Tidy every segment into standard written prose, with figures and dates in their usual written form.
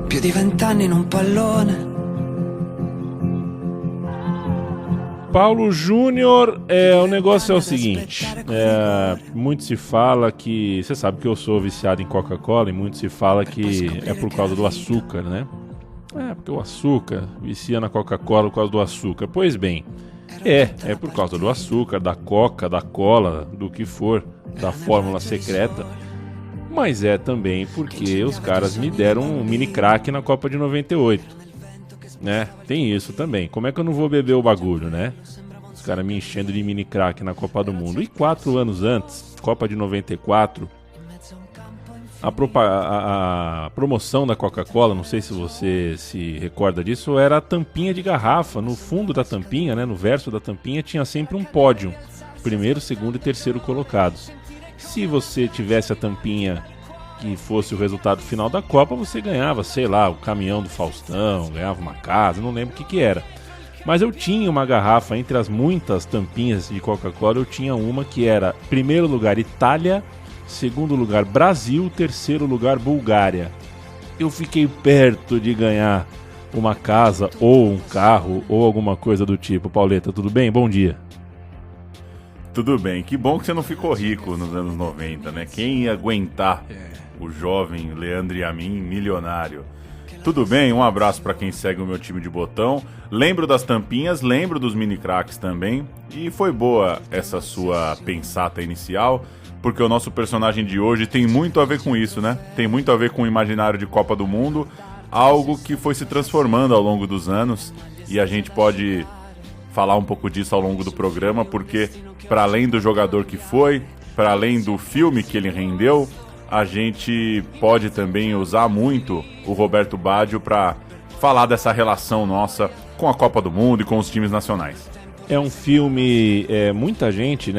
Più di 20 anni in un pallone. Paulo Júnior, o negócio é o seguinte, muito se fala que, você sabe que eu sou viciado em Coca-Cola e muito se fala que é por causa do açúcar, né? Porque o açúcar vicia na Coca-Cola por causa do açúcar. Pois bem, é por causa do açúcar, da coca, da cola, do que for, da fórmula secreta. Mas é também porque os caras me deram um mini crack na Copa de 98. Né? Tem isso também. Como é que eu não vou beber o bagulho, né? Os caras me enchendo de mini crack na Copa do Mundo. E 4 anos antes, Copa de 94, a promoção da Coca-Cola, não sei se você se recorda disso, era a tampinha de garrafa. No fundo da tampinha, né, no verso da tampinha, tinha sempre um pódio. Primeiro, segundo e terceiro colocados. Se você tivesse a tampinha que fosse o resultado final da Copa, você ganhava, sei lá, o caminhão do Faustão, ganhava uma casa, não lembro o que era. Mas eu tinha uma garrafa, entre as muitas tampinhas de Coca-Cola, eu tinha uma que era primeiro lugar Itália, segundo lugar Brasil, terceiro lugar Bulgária. Eu fiquei perto de ganhar uma casa, ou um carro, ou alguma coisa do tipo. Pauleta, tudo bem? Bom dia. Tudo bem, que bom que você não ficou rico nos anos 90, né? Quem ia aguentar o jovem Leandro Yamin milionário? Tudo bem, um abraço para quem segue o meu time de botão. Lembro das tampinhas, lembro dos mini cracks também. E foi boa essa sua pensata inicial, porque o nosso personagem de hoje tem muito a ver com isso, né? Tem muito a ver com o imaginário de Copa do Mundo, algo que foi se transformando ao longo dos anos, e a gente pode falar um pouco disso ao longo do programa, porque para além do jogador que foi, para além do filme que ele rendeu, a gente pode também usar muito o Roberto Baggio para falar dessa relação nossa com a Copa do Mundo e com os times nacionais. É um filme, muita gente,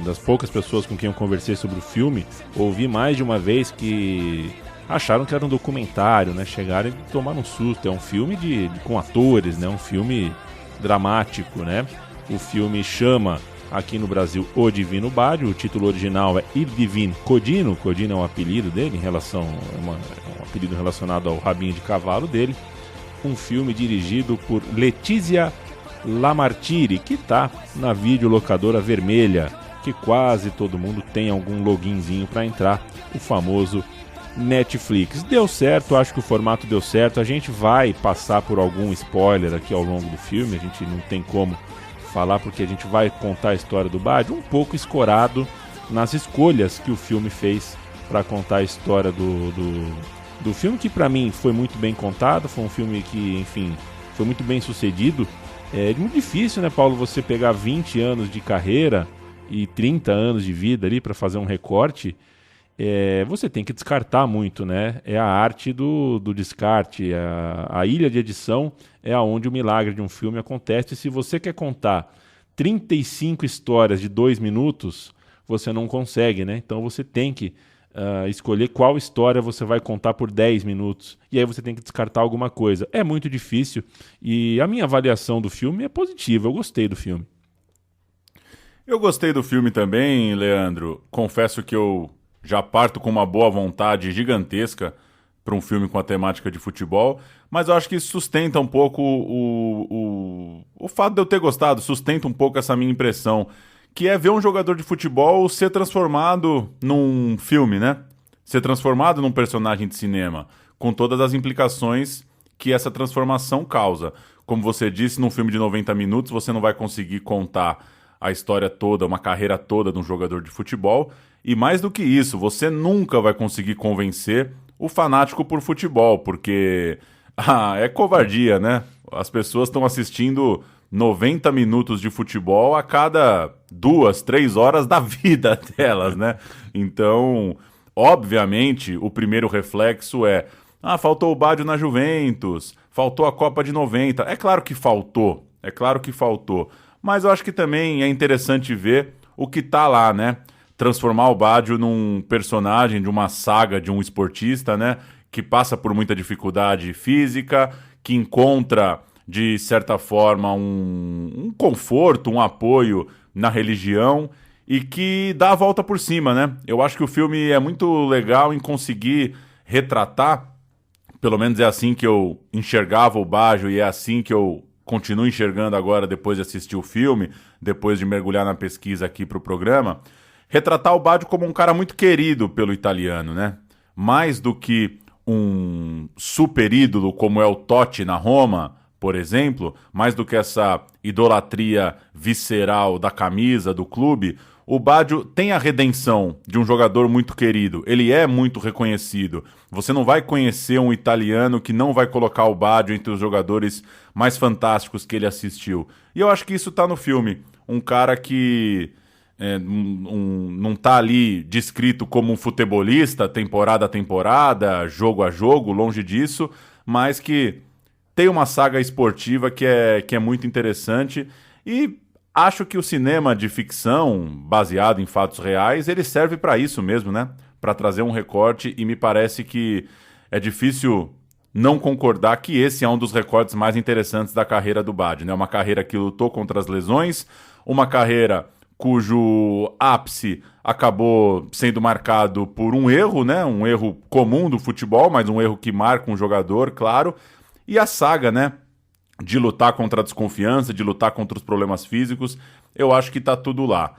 das poucas pessoas com quem eu conversei sobre o filme, ouvi mais de uma vez que acharam que era um documentário, né? Chegaram e tomaram um susto. É um filme com atores, né? Um filme dramático, né? O filme chama aqui no Brasil O Divino Baggio. O título original é Il Divin Codino. Codino é um apelido dele, um apelido relacionado ao rabinho de cavalo dele. Um filme dirigido por Letizia Lamartine, que tá na videolocadora vermelha, que quase todo mundo tem algum loginzinho para entrar, o famoso Netflix. Deu certo, acho que o formato deu certo. A gente vai passar por algum spoiler aqui ao longo do filme, a gente não tem como falar porque a gente vai contar a história do Baggio, um pouco escorado nas escolhas que o filme fez para contar a história do filme, que para mim foi muito bem contado, foi um filme que, enfim, foi muito bem sucedido. É muito difícil, né, Paulo, você pegar 20 anos de carreira e 30 anos de vida ali para fazer um recorte. Você tem que descartar muito, né? É a arte do descarte. A ilha de edição é onde o milagre de um filme acontece. E se você quer contar 35 histórias de 2 minutos, você não consegue, né? Então você tem que escolher qual história você vai contar por 10 minutos. E aí você tem que descartar alguma coisa. É muito difícil. E a minha avaliação do filme é positiva. Eu gostei do filme. Eu gostei do filme também, Leandro. Confesso que eu já parto com uma boa vontade gigantesca para um filme com a temática de futebol, mas eu acho que sustenta um pouco o fato de eu ter gostado, sustenta um pouco essa minha impressão, que é ver um jogador de futebol ser transformado num filme, né? Ser transformado num personagem de cinema, com todas as implicações que essa transformação causa. Como você disse, num filme de 90 minutos você não vai conseguir contar a história toda, uma carreira toda de um jogador de futebol. E mais do que isso, você nunca vai conseguir convencer o fanático por futebol, porque é covardia, né? As pessoas estão assistindo 90 minutos de futebol a cada 2, 3 horas da vida delas, né? Então, obviamente, o primeiro reflexo é: faltou o Baggio na Juventus, faltou a Copa de 90. É claro que faltou, mas eu acho que também é interessante ver o que tá lá, né? Transformar o Baggio num personagem de uma saga de um esportista, né? Que passa por muita dificuldade física, que encontra de certa forma, um conforto, um apoio na religião e que dá a volta por cima, né? Eu acho que o filme é muito legal em conseguir retratar, pelo menos é assim que eu enxergava o Baggio e é assim que eu continuo enxergando agora depois de assistir o filme, depois de mergulhar na pesquisa aqui para o programa, retratar o Baggio como um cara muito querido pelo italiano, né? Mais do que um super ídolo como é o Totti na Roma, por exemplo, mais do que essa idolatria visceral da camisa, do clube, o Baggio tem a redenção de um jogador muito querido. Ele é muito reconhecido. Você não vai conhecer um italiano que não vai colocar o Baggio entre os jogadores mais fantásticos que ele assistiu. E eu acho que isso tá no filme. Um cara que não tá ali descrito como um futebolista, temporada a temporada, jogo a jogo, longe disso, mas que tem uma saga esportiva que é muito interessante e acho que o cinema de ficção, baseado em fatos reais, ele serve para isso mesmo, né? Para trazer um recorte e me parece que é difícil não concordar que esse é um dos recortes mais interessantes da carreira do Baggio, né? Uma carreira que lutou contra as lesões, uma carreira cujo ápice acabou sendo marcado por um erro, né? Um erro comum do futebol, mas um erro que marca um jogador, claro. E a saga, né? De lutar contra a desconfiança, de lutar contra os problemas físicos, eu acho que tá tudo lá.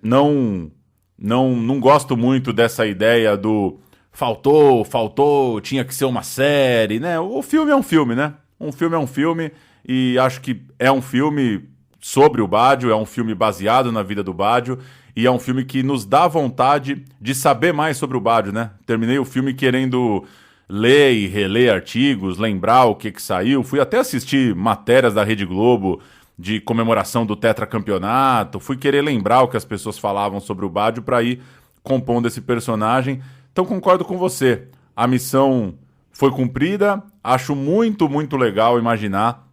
Não gosto muito dessa ideia do faltou, tinha que ser uma série, né? O filme é um filme, né? Um filme é um filme e acho que é um filme sobre o Baggio, é um filme baseado na vida do Baggio e é um filme que nos dá vontade de saber mais sobre o Baggio, né? Terminei o filme querendo ler e reler artigos, lembrar o que saiu. Fui até assistir matérias da Rede Globo de comemoração do tetracampeonato. Fui querer lembrar o que as pessoas falavam sobre o Baggio para ir compondo esse personagem. Então concordo com você. A missão foi cumprida. Acho muito, muito legal imaginar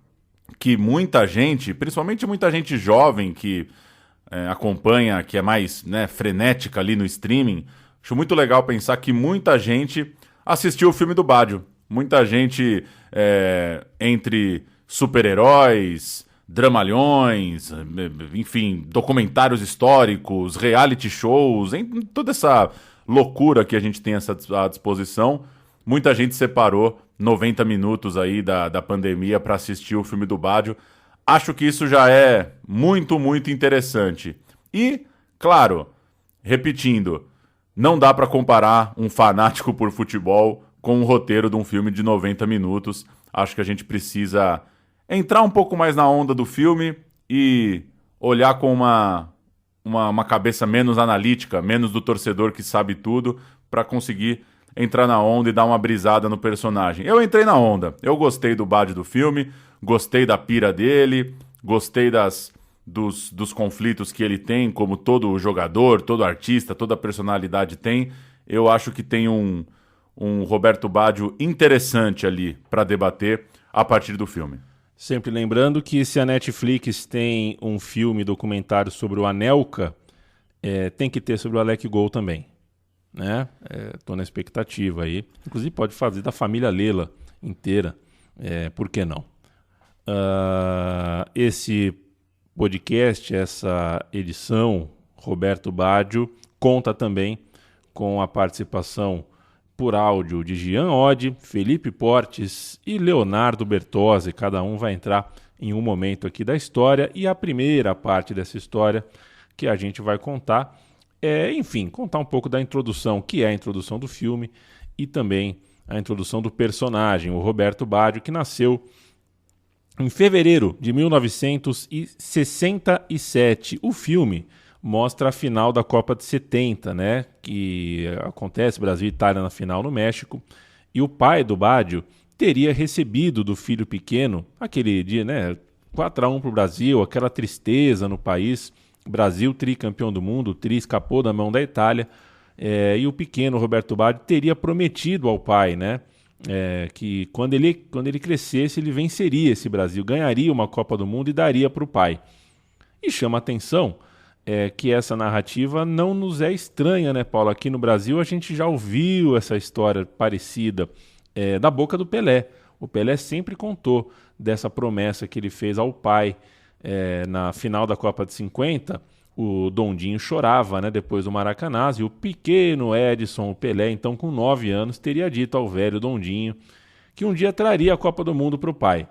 que muita gente, principalmente muita gente jovem que acompanha, que é mais, né, frenética ali no streaming, acho muito legal pensar que muita gente assistiu o filme do Baggio. Muita gente entre super-heróis, dramalhões, enfim, documentários históricos, reality shows, toda essa loucura que a gente tem à disposição. Muita gente separou 90 minutos aí da pandemia para assistir o filme do Baggio. Acho que isso já é muito, muito interessante. E, claro, repetindo, não dá para comparar um fanático por futebol com um roteiro de um filme de 90 minutos. Acho que a gente precisa entrar um pouco mais na onda do filme e olhar com uma cabeça menos analítica, menos do torcedor que sabe tudo, para conseguir entrar na onda e dar uma brisada no personagem. Eu entrei na onda. Eu gostei do Baggio do filme, gostei da pira dele, gostei dos conflitos que ele tem, como todo jogador, todo artista, toda personalidade tem. Eu acho que tem um Roberto Baggio interessante ali para debater a partir do filme. Sempre lembrando que se a Netflix tem um filme documentário sobre o Anelka, tem que ter sobre o Alec Gol também, né? Tô na expectativa aí. Inclusive pode fazer da família Lela inteira, por que não? Esse podcast, essa edição, Roberto Baggio, conta também com a participação por áudio de Jean Oddi, Felipe Portes e Leonardo Bertozzi. Cada um vai entrar em um momento aqui da história e a primeira parte dessa história que a gente vai contar enfim, contar um pouco da introdução, que é a introdução do filme e também a introdução do personagem, o Roberto Baggio, que nasceu em fevereiro de 1967. O filme mostra a final da Copa de 70, né? Que acontece Brasil e Itália na final no México. E o pai do Baggio teria recebido do filho pequeno aquele dia, né? 4-1 para o Brasil, aquela tristeza no país. Brasil tricampeão do mundo, o tri escapou da mão da Itália. E o pequeno Roberto Baggio teria prometido ao pai, né? Que quando ele crescesse, ele venceria esse Brasil, ganharia uma Copa do Mundo e daria para o pai. E chama a atenção que essa narrativa não nos é estranha, né, Paulo? Aqui no Brasil a gente já ouviu essa história parecida da boca do Pelé. O Pelé sempre contou dessa promessa que ele fez ao pai na final da Copa de 50. O Dondinho chorava, né, depois do Maracanã, e o pequeno Edson, o Pelé, então com 9 anos, teria dito ao velho Dondinho que um dia traria a Copa do Mundo para o pai.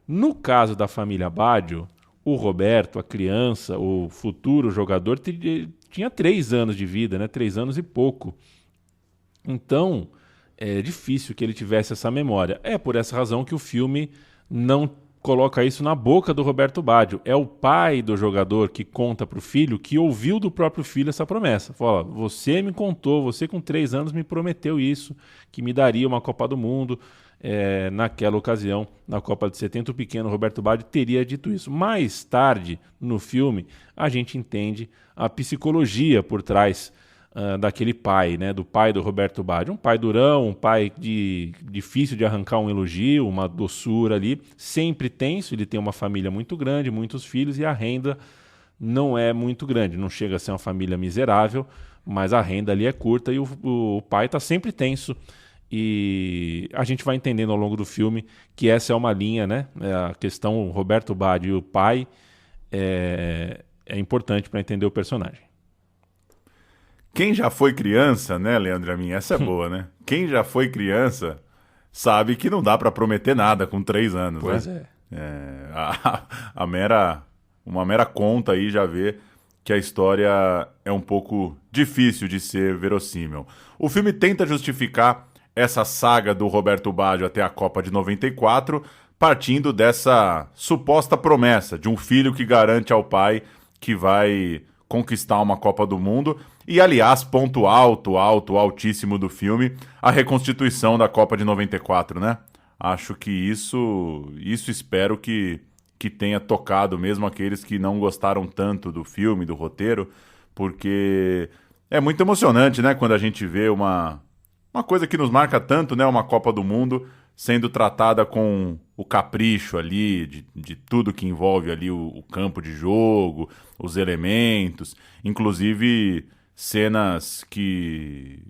No caso da família Baggio, o Roberto, a criança, o futuro jogador, tinha 3 anos de vida, né, 3 anos e pouco. Então, é difícil que ele tivesse essa memória. É por essa razão que o filme não coloca isso na boca do Roberto Baggio. É o pai do jogador que conta para o filho, que ouviu do próprio filho essa promessa. Fala, você me contou, você com 3 anos me prometeu isso, que me daria uma Copa do Mundo. Naquela ocasião, na Copa de 70, o pequeno Roberto Baggio teria dito isso. Mais tarde, no filme, a gente entende a psicologia por trás daquele pai, né, do pai do Roberto Baggio. Um pai durão, um pai difícil de arrancar um elogio, uma doçura ali, sempre tenso. Ele tem uma família muito grande, muitos filhos, e a renda não é muito grande. Não chega a ser uma família miserável, mas a renda ali é curta e o pai está sempre tenso. E a gente vai entendendo ao longo do filme que essa é uma linha, né? A questão Roberto Baggio e o pai é importante para entender o personagem. Quem já foi criança, né, Leandro Amin? Essa é boa, né? Quem já foi criança sabe que não dá para prometer nada com 3 anos, pois né? Uma mera conta aí já vê que a história é um pouco difícil de ser verossímil. O filme tenta justificar essa saga do Roberto Baggio até a Copa de 94, partindo dessa suposta promessa de um filho que garante ao pai que vai conquistar uma Copa do Mundo. E, aliás, ponto altíssimo do filme, a reconstituição da Copa de 94, né? Acho que isso espero que tenha tocado mesmo aqueles que não gostaram tanto do filme, do roteiro, porque é muito emocionante, né, quando a gente vê uma coisa que nos marca tanto, né, uma Copa do Mundo sendo tratada com o capricho ali, de tudo que envolve ali o campo de jogo, os elementos, inclusive cenas que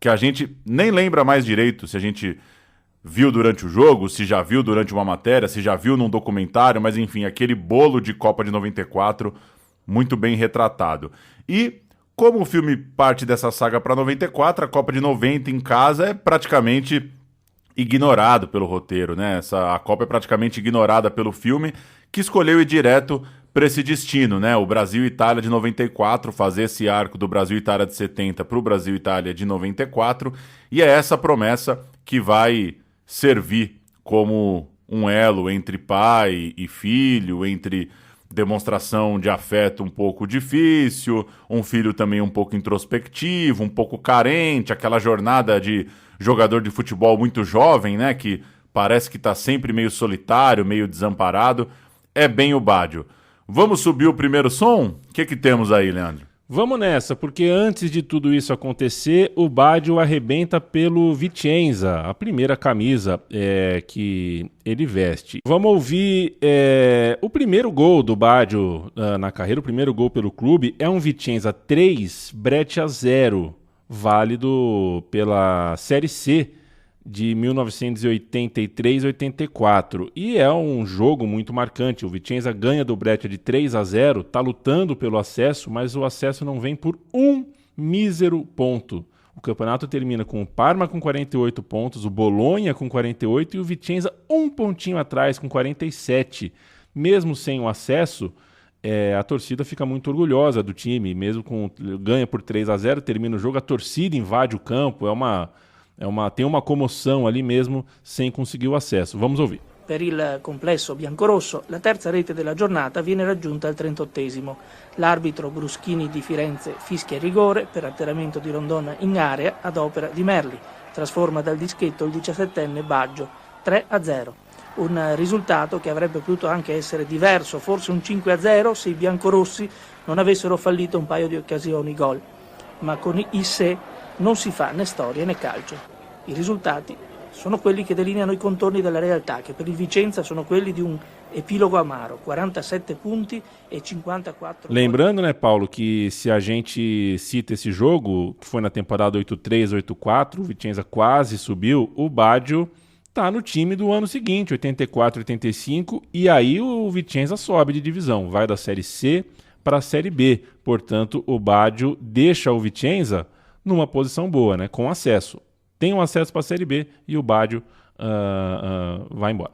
a gente nem lembra mais direito se a gente viu durante o jogo, se já viu durante uma matéria, se já viu num documentário, mas enfim, aquele bolo de Copa de 94 muito bem retratado. E como o filme parte dessa saga para 94, a Copa de 90 em casa é praticamente ignorado pelo roteiro, né? A Copa é praticamente ignorada pelo filme, que escolheu ir direto para esse destino, né? O Brasil e Itália de 94, fazer esse arco do Brasil e Itália de 70 para o Brasil e Itália de 94, e é essa promessa que vai servir como um elo entre pai e filho, entre demonstração de afeto um pouco difícil, um filho também um pouco introspectivo, um pouco carente, aquela jornada de jogador de futebol muito jovem, né, que parece que está sempre meio solitário, meio desamparado. É bem o Baggio. Vamos subir o primeiro som? O que temos aí, Leandro? Vamos nessa, porque antes de tudo isso acontecer, o Baggio arrebenta pelo Vicenza, a primeira camisa que ele veste. Vamos ouvir o primeiro gol do Baggio na carreira, o primeiro gol pelo clube, é um Vicenza 3, Brescia 0, válido pela Série C de 1983-84. E é um jogo muito marcante. O Vicenza ganha do Brescia de 3-0, está lutando pelo acesso, mas o acesso não vem por um mísero ponto. O campeonato termina com o Parma com 48 pontos, o Bolonha com 48 e o Vicenza um pontinho atrás com 47. Mesmo sem o acesso, a torcida fica muito orgulhosa do time, mesmo ganha por 3-0, termina o jogo, a torcida invade o campo, tem uma comoção ali mesmo sem conseguir o acesso. Vamos ouvir. Per il complesso biancorosso, la terza rete della giornata viene raggiunta al 38esimo. L'arbitro Bruschini di Firenze fischia il rigore per alteramento di Rondon in area ad opera di Merli. Trasforma dal dischetto il 17enne Baggio, 3-0. Un risultato che avrebbe potuto anche essere diverso, forse un 5-0 se i biancorossi non avessero fallito un paio di occasioni gol. Ma con i se non si fa né storia né calcio. I risultati sono quelli che delineano i contorni della realtà, che per il Vicenza sono quelli di un epilogo amaro, 47 punti e 54... Lembrando, né, Paulo, que se a gente cita esse jogo, que foi na temporada 83-84, o Vicenza quase subiu, o Baggio tá no time do ano seguinte, 84, 85, e aí o Vicenza sobe de divisão, vai da Série C para a Série B. Portanto, o Baggio deixa o Vicenza numa posição boa, né, com acesso. Tem um acesso para a Série B e o Baggio vai embora.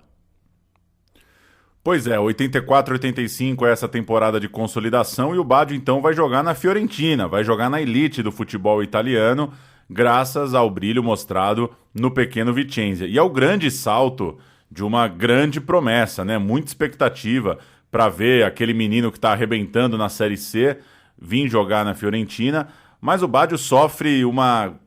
Pois é, 84, 85 é essa temporada de consolidação e o Baggio então vai jogar na Fiorentina, vai jogar na elite do futebol italiano, graças ao brilho mostrado no pequeno Vicenza. E ao grande salto de uma grande promessa, né? Muita expectativa para ver aquele menino que está arrebentando na Série C vir jogar na Fiorentina, mas o Baggio sofre uma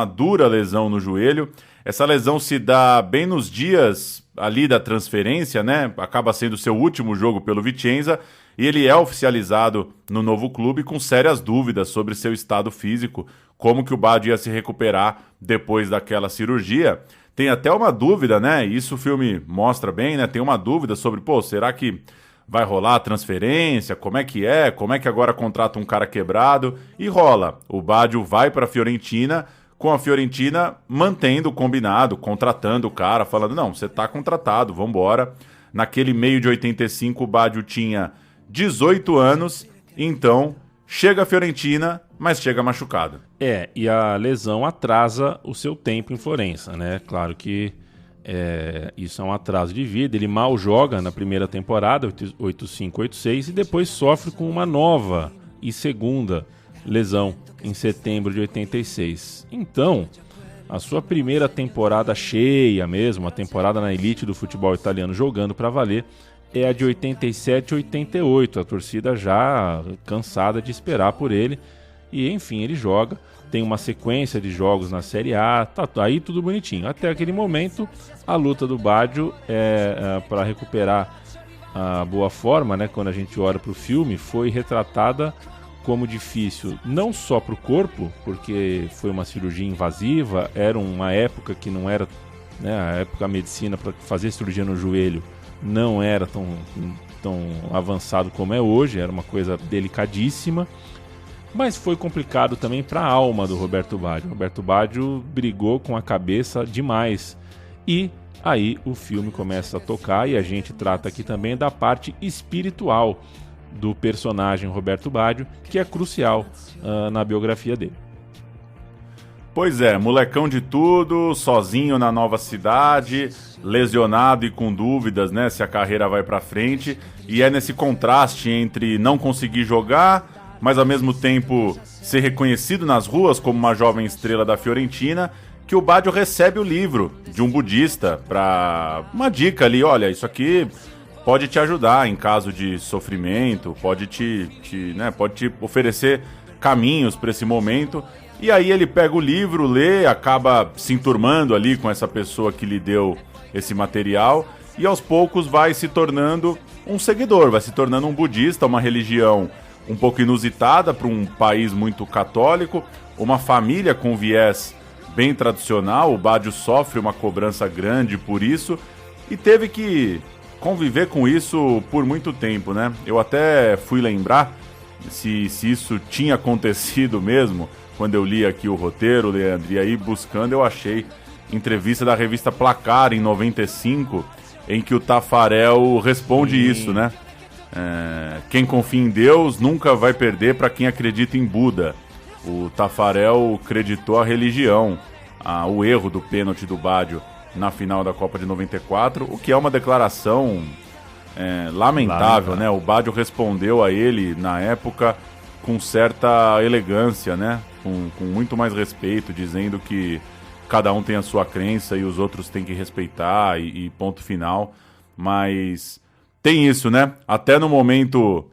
dura lesão no joelho. Essa lesão se dá bem nos dias ali da transferência, né? Acaba sendo seu último jogo pelo Vicenza e ele é oficializado no novo clube com sérias dúvidas sobre seu estado físico, como que o Baggio ia se recuperar depois daquela cirurgia. Tem até uma dúvida, né? Isso o filme mostra bem, né? Tem uma dúvida sobre, será que vai rolar a transferência? Como é que agora contrata um cara quebrado? E rola. O Baggio vai para a Fiorentina, com a Fiorentina mantendo o combinado, contratando o cara, falando, não, você está contratado, vambora. Naquele meio de 85, o Baggio tinha 18 anos, então chega a Fiorentina, mas chega machucado. E a lesão atrasa o seu tempo em Florença, né? Claro que isso é um atraso de vida. Ele mal joga na primeira temporada, 85, 86, e depois sofre com uma nova e segunda lesão em setembro de 86. Então, a sua primeira temporada cheia mesmo, a temporada na elite do futebol italiano jogando para valer, é a de 87 e 88. A torcida já cansada de esperar por ele. E enfim, ele joga, tem uma sequência de jogos na Série A, tá aí tudo bonitinho. Até aquele momento, a luta do Baggio para recuperar a boa forma, né, quando a gente olha para o filme, foi retratada como difícil, não só para o corpo, porque foi uma cirurgia invasiva, era uma época que não era, né, a época da medicina para fazer cirurgia no joelho não era tão avançado como é hoje, era uma coisa delicadíssima, mas foi complicado também para a alma do Roberto Baggio. Roberto Baggio brigou com a cabeça demais, e aí o filme começa a tocar, e a gente trata aqui também da parte espiritual do personagem Roberto Baggio, que é crucial na biografia dele. Pois é, molecão de tudo, sozinho na nova cidade, lesionado e com dúvidas, né, se a carreira vai pra frente, e é nesse contraste entre não conseguir jogar, mas ao mesmo tempo ser reconhecido nas ruas como uma jovem estrela da Fiorentina, que o Baggio recebe o livro de um budista para uma dica ali, olha, isso aqui pode te ajudar em caso de sofrimento, pode te oferecer caminhos para esse momento. E aí ele pega o livro, lê, acaba se enturmando ali com essa pessoa que lhe deu esse material e aos poucos vai se tornando um seguidor, vai se tornando um budista, uma religião um pouco inusitada para um país muito católico, uma família com viés bem tradicional. O Baggio sofre uma cobrança grande por isso e teve que conviver com isso por muito tempo, né? Eu até fui lembrar se isso tinha acontecido mesmo quando eu li aqui o roteiro, Leandro, e aí buscando eu achei entrevista da revista Placar em 95, em que o Taffarel responde isso, né? Quem confia em Deus nunca vai perder para quem acredita em Buda. O Taffarel creditou a religião, o erro do pênalti do Baggio na final da Copa de 94, o que é uma declaração lamentável, né? O Baggio respondeu a ele na época com certa elegância, né? Com muito mais respeito, dizendo que cada um tem a sua crença e os outros têm que respeitar e ponto final. Mas tem isso, né? Até no momento,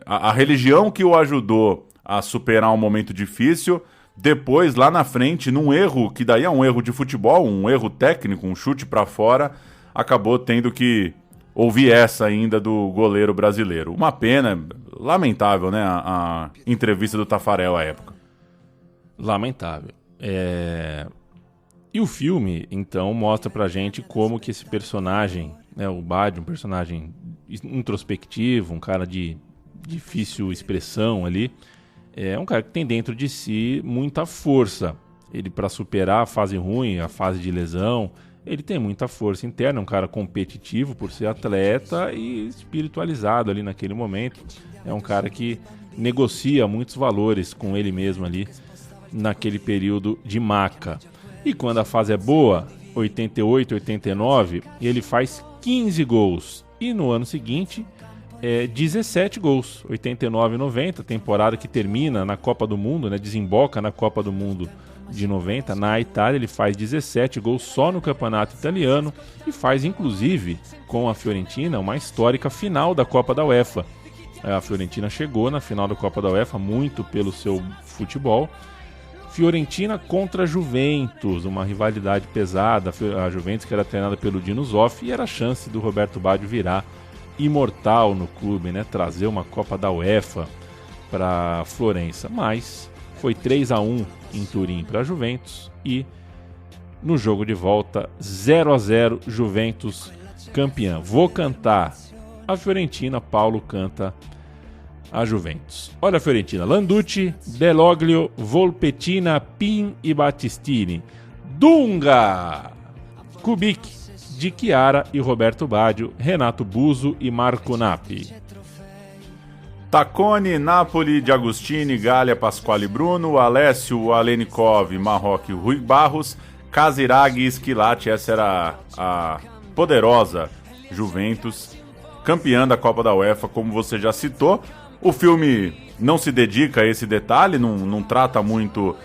a religião que o ajudou a superar um momento difícil, depois, lá na frente, num erro, que daí é um erro de futebol, um erro técnico, um chute pra fora, acabou tendo que ouvir essa ainda do goleiro brasileiro. Uma pena, lamentável, né, a entrevista do Taffarel à época. Lamentável. E o filme, então, mostra pra gente como que esse personagem, né, o Baggio, um personagem introspectivo, um cara de difícil expressão ali, é um cara que tem dentro de si muita força. Ele, para superar a fase ruim, a fase de lesão, ele tem muita força interna, é um cara competitivo por ser atleta e espiritualizado ali naquele momento. É um cara que negocia muitos valores com ele mesmo ali naquele período de maca. E quando a fase é boa, 88, 89, ele faz 15 gols. E no ano seguinte, 17 gols. 89 e 90, temporada que termina na Copa do Mundo, né? Desemboca na Copa do Mundo de 90, na Itália. Ele faz 17 gols só no campeonato italiano e faz, inclusive, com a Fiorentina, uma histórica final da Copa da UEFA. A Fiorentina chegou na final da Copa da UEFA muito pelo seu futebol. Fiorentina contra Juventus, uma rivalidade pesada. A Juventus que era treinada pelo Dino Zoff, e era a chance do Roberto Baggio virar imortal no clube, né? Trazer uma Copa da UEFA para Florença. Mas foi 3-1 em Turim para a Juventus e no jogo de volta 0-0, Juventus campeã. Vou cantar a Fiorentina, Paulo canta a Juventus. Olha a Fiorentina: Landucci, Deloglio, Volpetina, Pin e Battistini, Dunga, Kubik, Di Chiara e Roberto Baggio, Renato Buso e Marco Nappi. Tacconi, Napoli, D'Agostini, Gallia, Pasquale Bruno, Alessio, Alenikov, Marroque, Rui Barros, Casiraghi e Schilacci. Essa era a poderosa Juventus, campeã da Copa da UEFA, como você já citou. O filme não se dedica a esse detalhe, não trata muito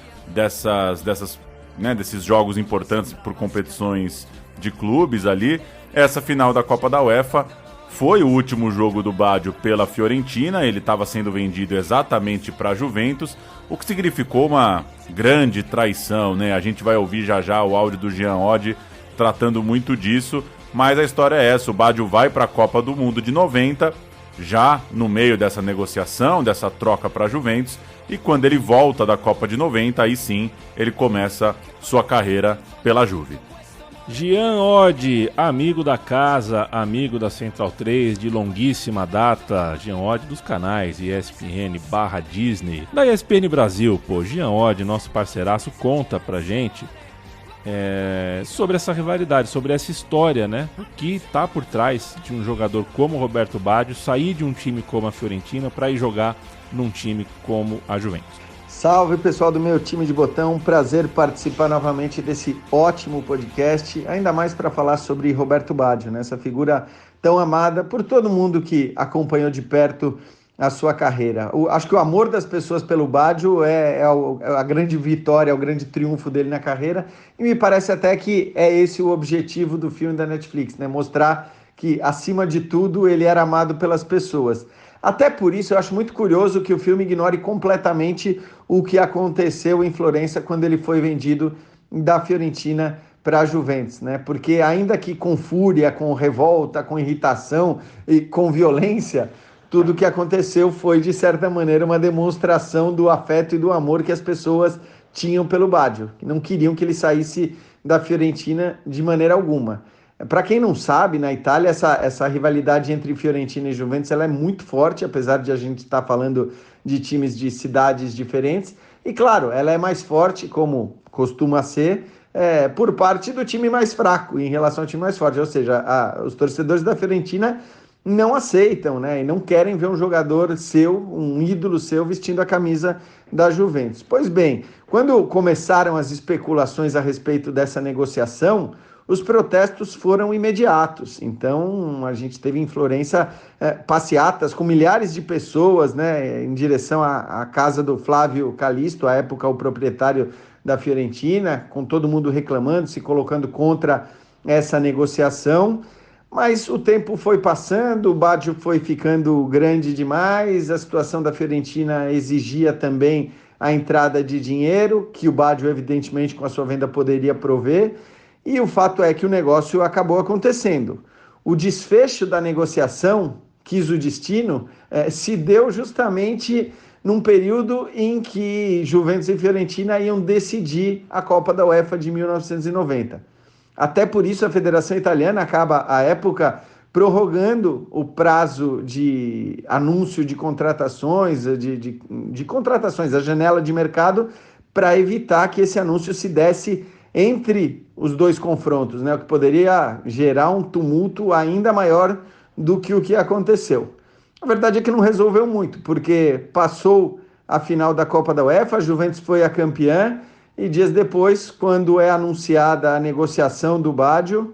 desses jogos importantes por competições de clubes ali. Essa final da Copa da UEFA foi o último jogo do Baggio pela Fiorentina. Ele estava sendo vendido exatamente para a Juventus, o que significou uma grande traição, né? A gente vai ouvir já o áudio do Jean Oddi tratando muito disso, mas a história é essa: o Baggio vai para a Copa do Mundo de 90, já no meio dessa negociação, dessa troca para a Juventus, e quando ele volta da Copa de 90, aí sim ele começa sua carreira pela Juve. Jean Oddi, amigo da casa, amigo da Central 3 de longuíssima data. Jean Oddi dos canais ESPN/Disney, da ESPN Brasil. Jean Oddi, nosso parceiraço, conta pra gente sobre essa rivalidade, sobre essa história, né? O que tá por trás de um jogador como o Roberto Baggio sair de um time como a Fiorentina para ir jogar num time como a Juventus. Salve, pessoal do meu time de botão, um prazer participar novamente desse ótimo podcast, ainda mais para falar sobre Roberto Baggio, né? Essa figura tão amada por todo mundo que acompanhou de perto a sua carreira. Acho que o amor das pessoas pelo Baggio é a grande vitória, é o grande triunfo dele na carreira, e me parece até que é esse o objetivo do filme da Netflix, né? Mostrar que, acima de tudo, ele era amado pelas pessoas. Até por isso, eu acho muito curioso que o filme ignore completamente o que aconteceu em Florença quando ele foi vendido da Fiorentina para a Juventus, né? Porque ainda que com fúria, com revolta, com irritação e com violência, tudo o que aconteceu foi, de certa maneira, uma demonstração do afeto e do amor que as pessoas tinham pelo Baggio, que não queriam que ele saísse da Fiorentina de maneira alguma. Para quem não sabe, na Itália, essa rivalidade entre Fiorentina e Juventus ela é muito forte, apesar de a gente estar falando de times de cidades diferentes. E, claro, ela é mais forte, como costuma ser, por parte do time mais fraco em relação ao time mais forte. Ou seja, os torcedores da Fiorentina não aceitam, né? E não querem ver um jogador seu, um ídolo seu, vestindo a camisa da Juventus. Pois bem, quando começaram as especulações a respeito dessa negociação, os protestos foram imediatos. Então, a gente teve em Florença passeatas com milhares de pessoas, né, em direção à casa do Flávio Callisto, à época o proprietário da Fiorentina, com todo mundo reclamando, se colocando contra essa negociação. Mas o tempo foi passando, o Baggio foi ficando grande demais, a situação da Fiorentina exigia também a entrada de dinheiro, que o Baggio, evidentemente, com a sua venda poderia prover. E o fato é que o negócio acabou acontecendo. O desfecho da negociação, quis o destino, se deu justamente num período em que Juventus e Fiorentina iam decidir a Copa da UEFA de 1990. Até por isso a Federação Italiana acaba, à época, prorrogando o prazo de anúncio de contratações, de contratações, a janela de mercado, para evitar que esse anúncio se desse entre os dois confrontos, né? O que poderia gerar um tumulto ainda maior do que o que aconteceu. A verdade é que não resolveu muito, porque passou a final da Copa da UEFA, a Juventus foi a campeã, e dias depois, quando é anunciada a negociação do Baggio,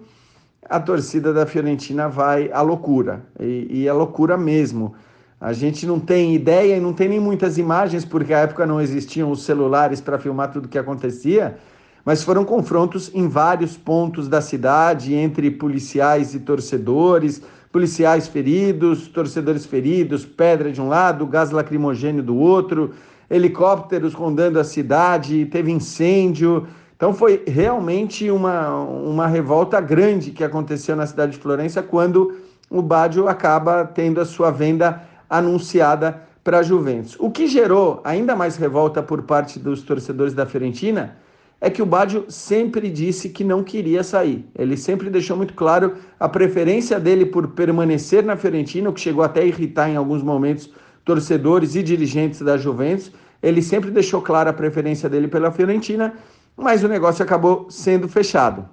a torcida da Fiorentina vai à loucura, e é loucura mesmo. A gente não tem ideia e não tem nem muitas imagens, porque à época não existiam os celulares para filmar tudo o que acontecia, mas foram confrontos em vários pontos da cidade, entre policiais e torcedores, policiais feridos, torcedores feridos, pedra de um lado, gás lacrimogêneo do outro, helicópteros rondando a cidade, teve incêndio. Então foi realmente uma revolta grande que aconteceu na cidade de Florença quando o Baggio acaba tendo a sua venda anunciada para a Juventus. O que gerou ainda mais revolta por parte dos torcedores da Fiorentina é que o Baggio sempre disse que não queria sair. Ele sempre deixou muito claro a preferência dele por permanecer na Fiorentina, o que chegou até a irritar em alguns momentos torcedores e dirigentes da Juventus. Ele sempre deixou clara a preferência dele pela Fiorentina, mas o negócio acabou sendo fechado.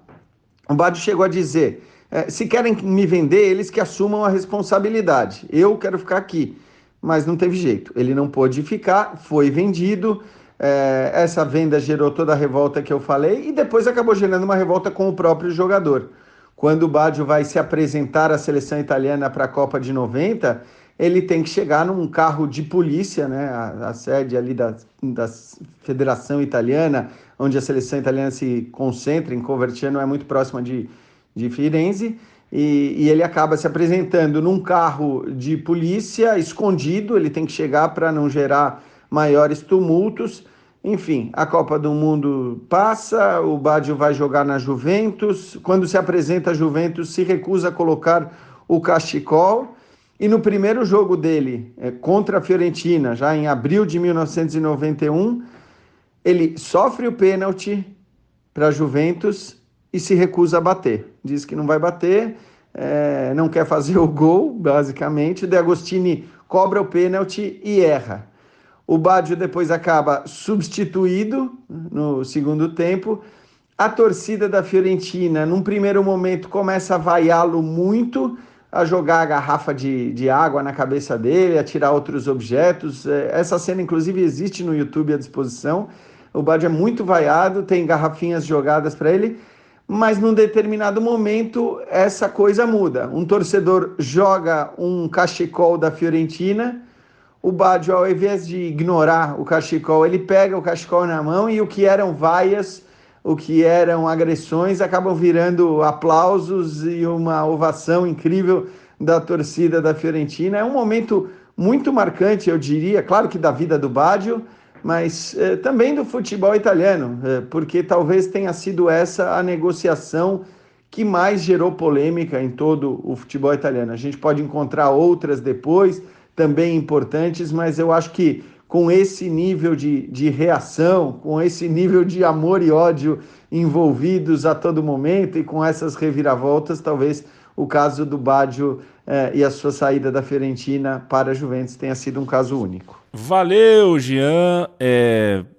O Baggio chegou a dizer, se querem me vender, eles que assumam a responsabilidade. Eu quero ficar aqui. Mas não teve jeito. Ele não pôde ficar, foi vendido. Essa venda gerou toda a revolta que eu falei e depois acabou gerando uma revolta com o próprio jogador. Quando o Baggio vai se apresentar à seleção italiana para a Copa de 90, ele tem que chegar num carro de polícia, né? A sede ali da Federação Italiana, onde a seleção italiana se concentra, em Coverciano é muito próxima de Firenze, e ele acaba se apresentando num carro de polícia escondido. Ele tem que chegar para não gerar maiores tumultos. Enfim, a Copa do Mundo passa, o Baggio vai jogar na Juventus. Quando se apresenta a Juventus, se recusa a colocar o cachecol. E no primeiro jogo dele, contra a Fiorentina, já em abril de 1991, ele sofre o pênalti para a Juventus e se recusa a bater. Diz que não vai bater, não quer fazer o gol, basicamente. O De Agostini cobra o pênalti e erra. O Baggio depois acaba substituído no segundo tempo. A torcida da Fiorentina, num primeiro momento, começa a vaiá-lo muito, a jogar a garrafa de água na cabeça dele, a tirar outros objetos. Essa cena, inclusive, existe no YouTube à disposição. O Baggio é muito vaiado, tem garrafinhas jogadas para ele, mas num determinado momento essa coisa muda. Um torcedor joga um cachecol da Fiorentina, o Baggio, ao invés de ignorar o cachecol, ele pega o cachecol na mão e o que eram vaias, o que eram agressões, acabam virando aplausos e uma ovação incrível da torcida da Fiorentina. É um momento muito marcante, eu diria, claro que da vida do Baggio, mas também do futebol italiano, porque talvez tenha sido essa a negociação que mais gerou polêmica em todo o futebol italiano. A gente pode encontrar outras depois, também importantes, mas eu acho que com esse nível de reação, com esse nível de amor e ódio envolvidos a todo momento e com essas reviravoltas, talvez o caso do Baggio e a sua saída da Fiorentina para a Juventus tenha sido um caso único. Valeu, Jean.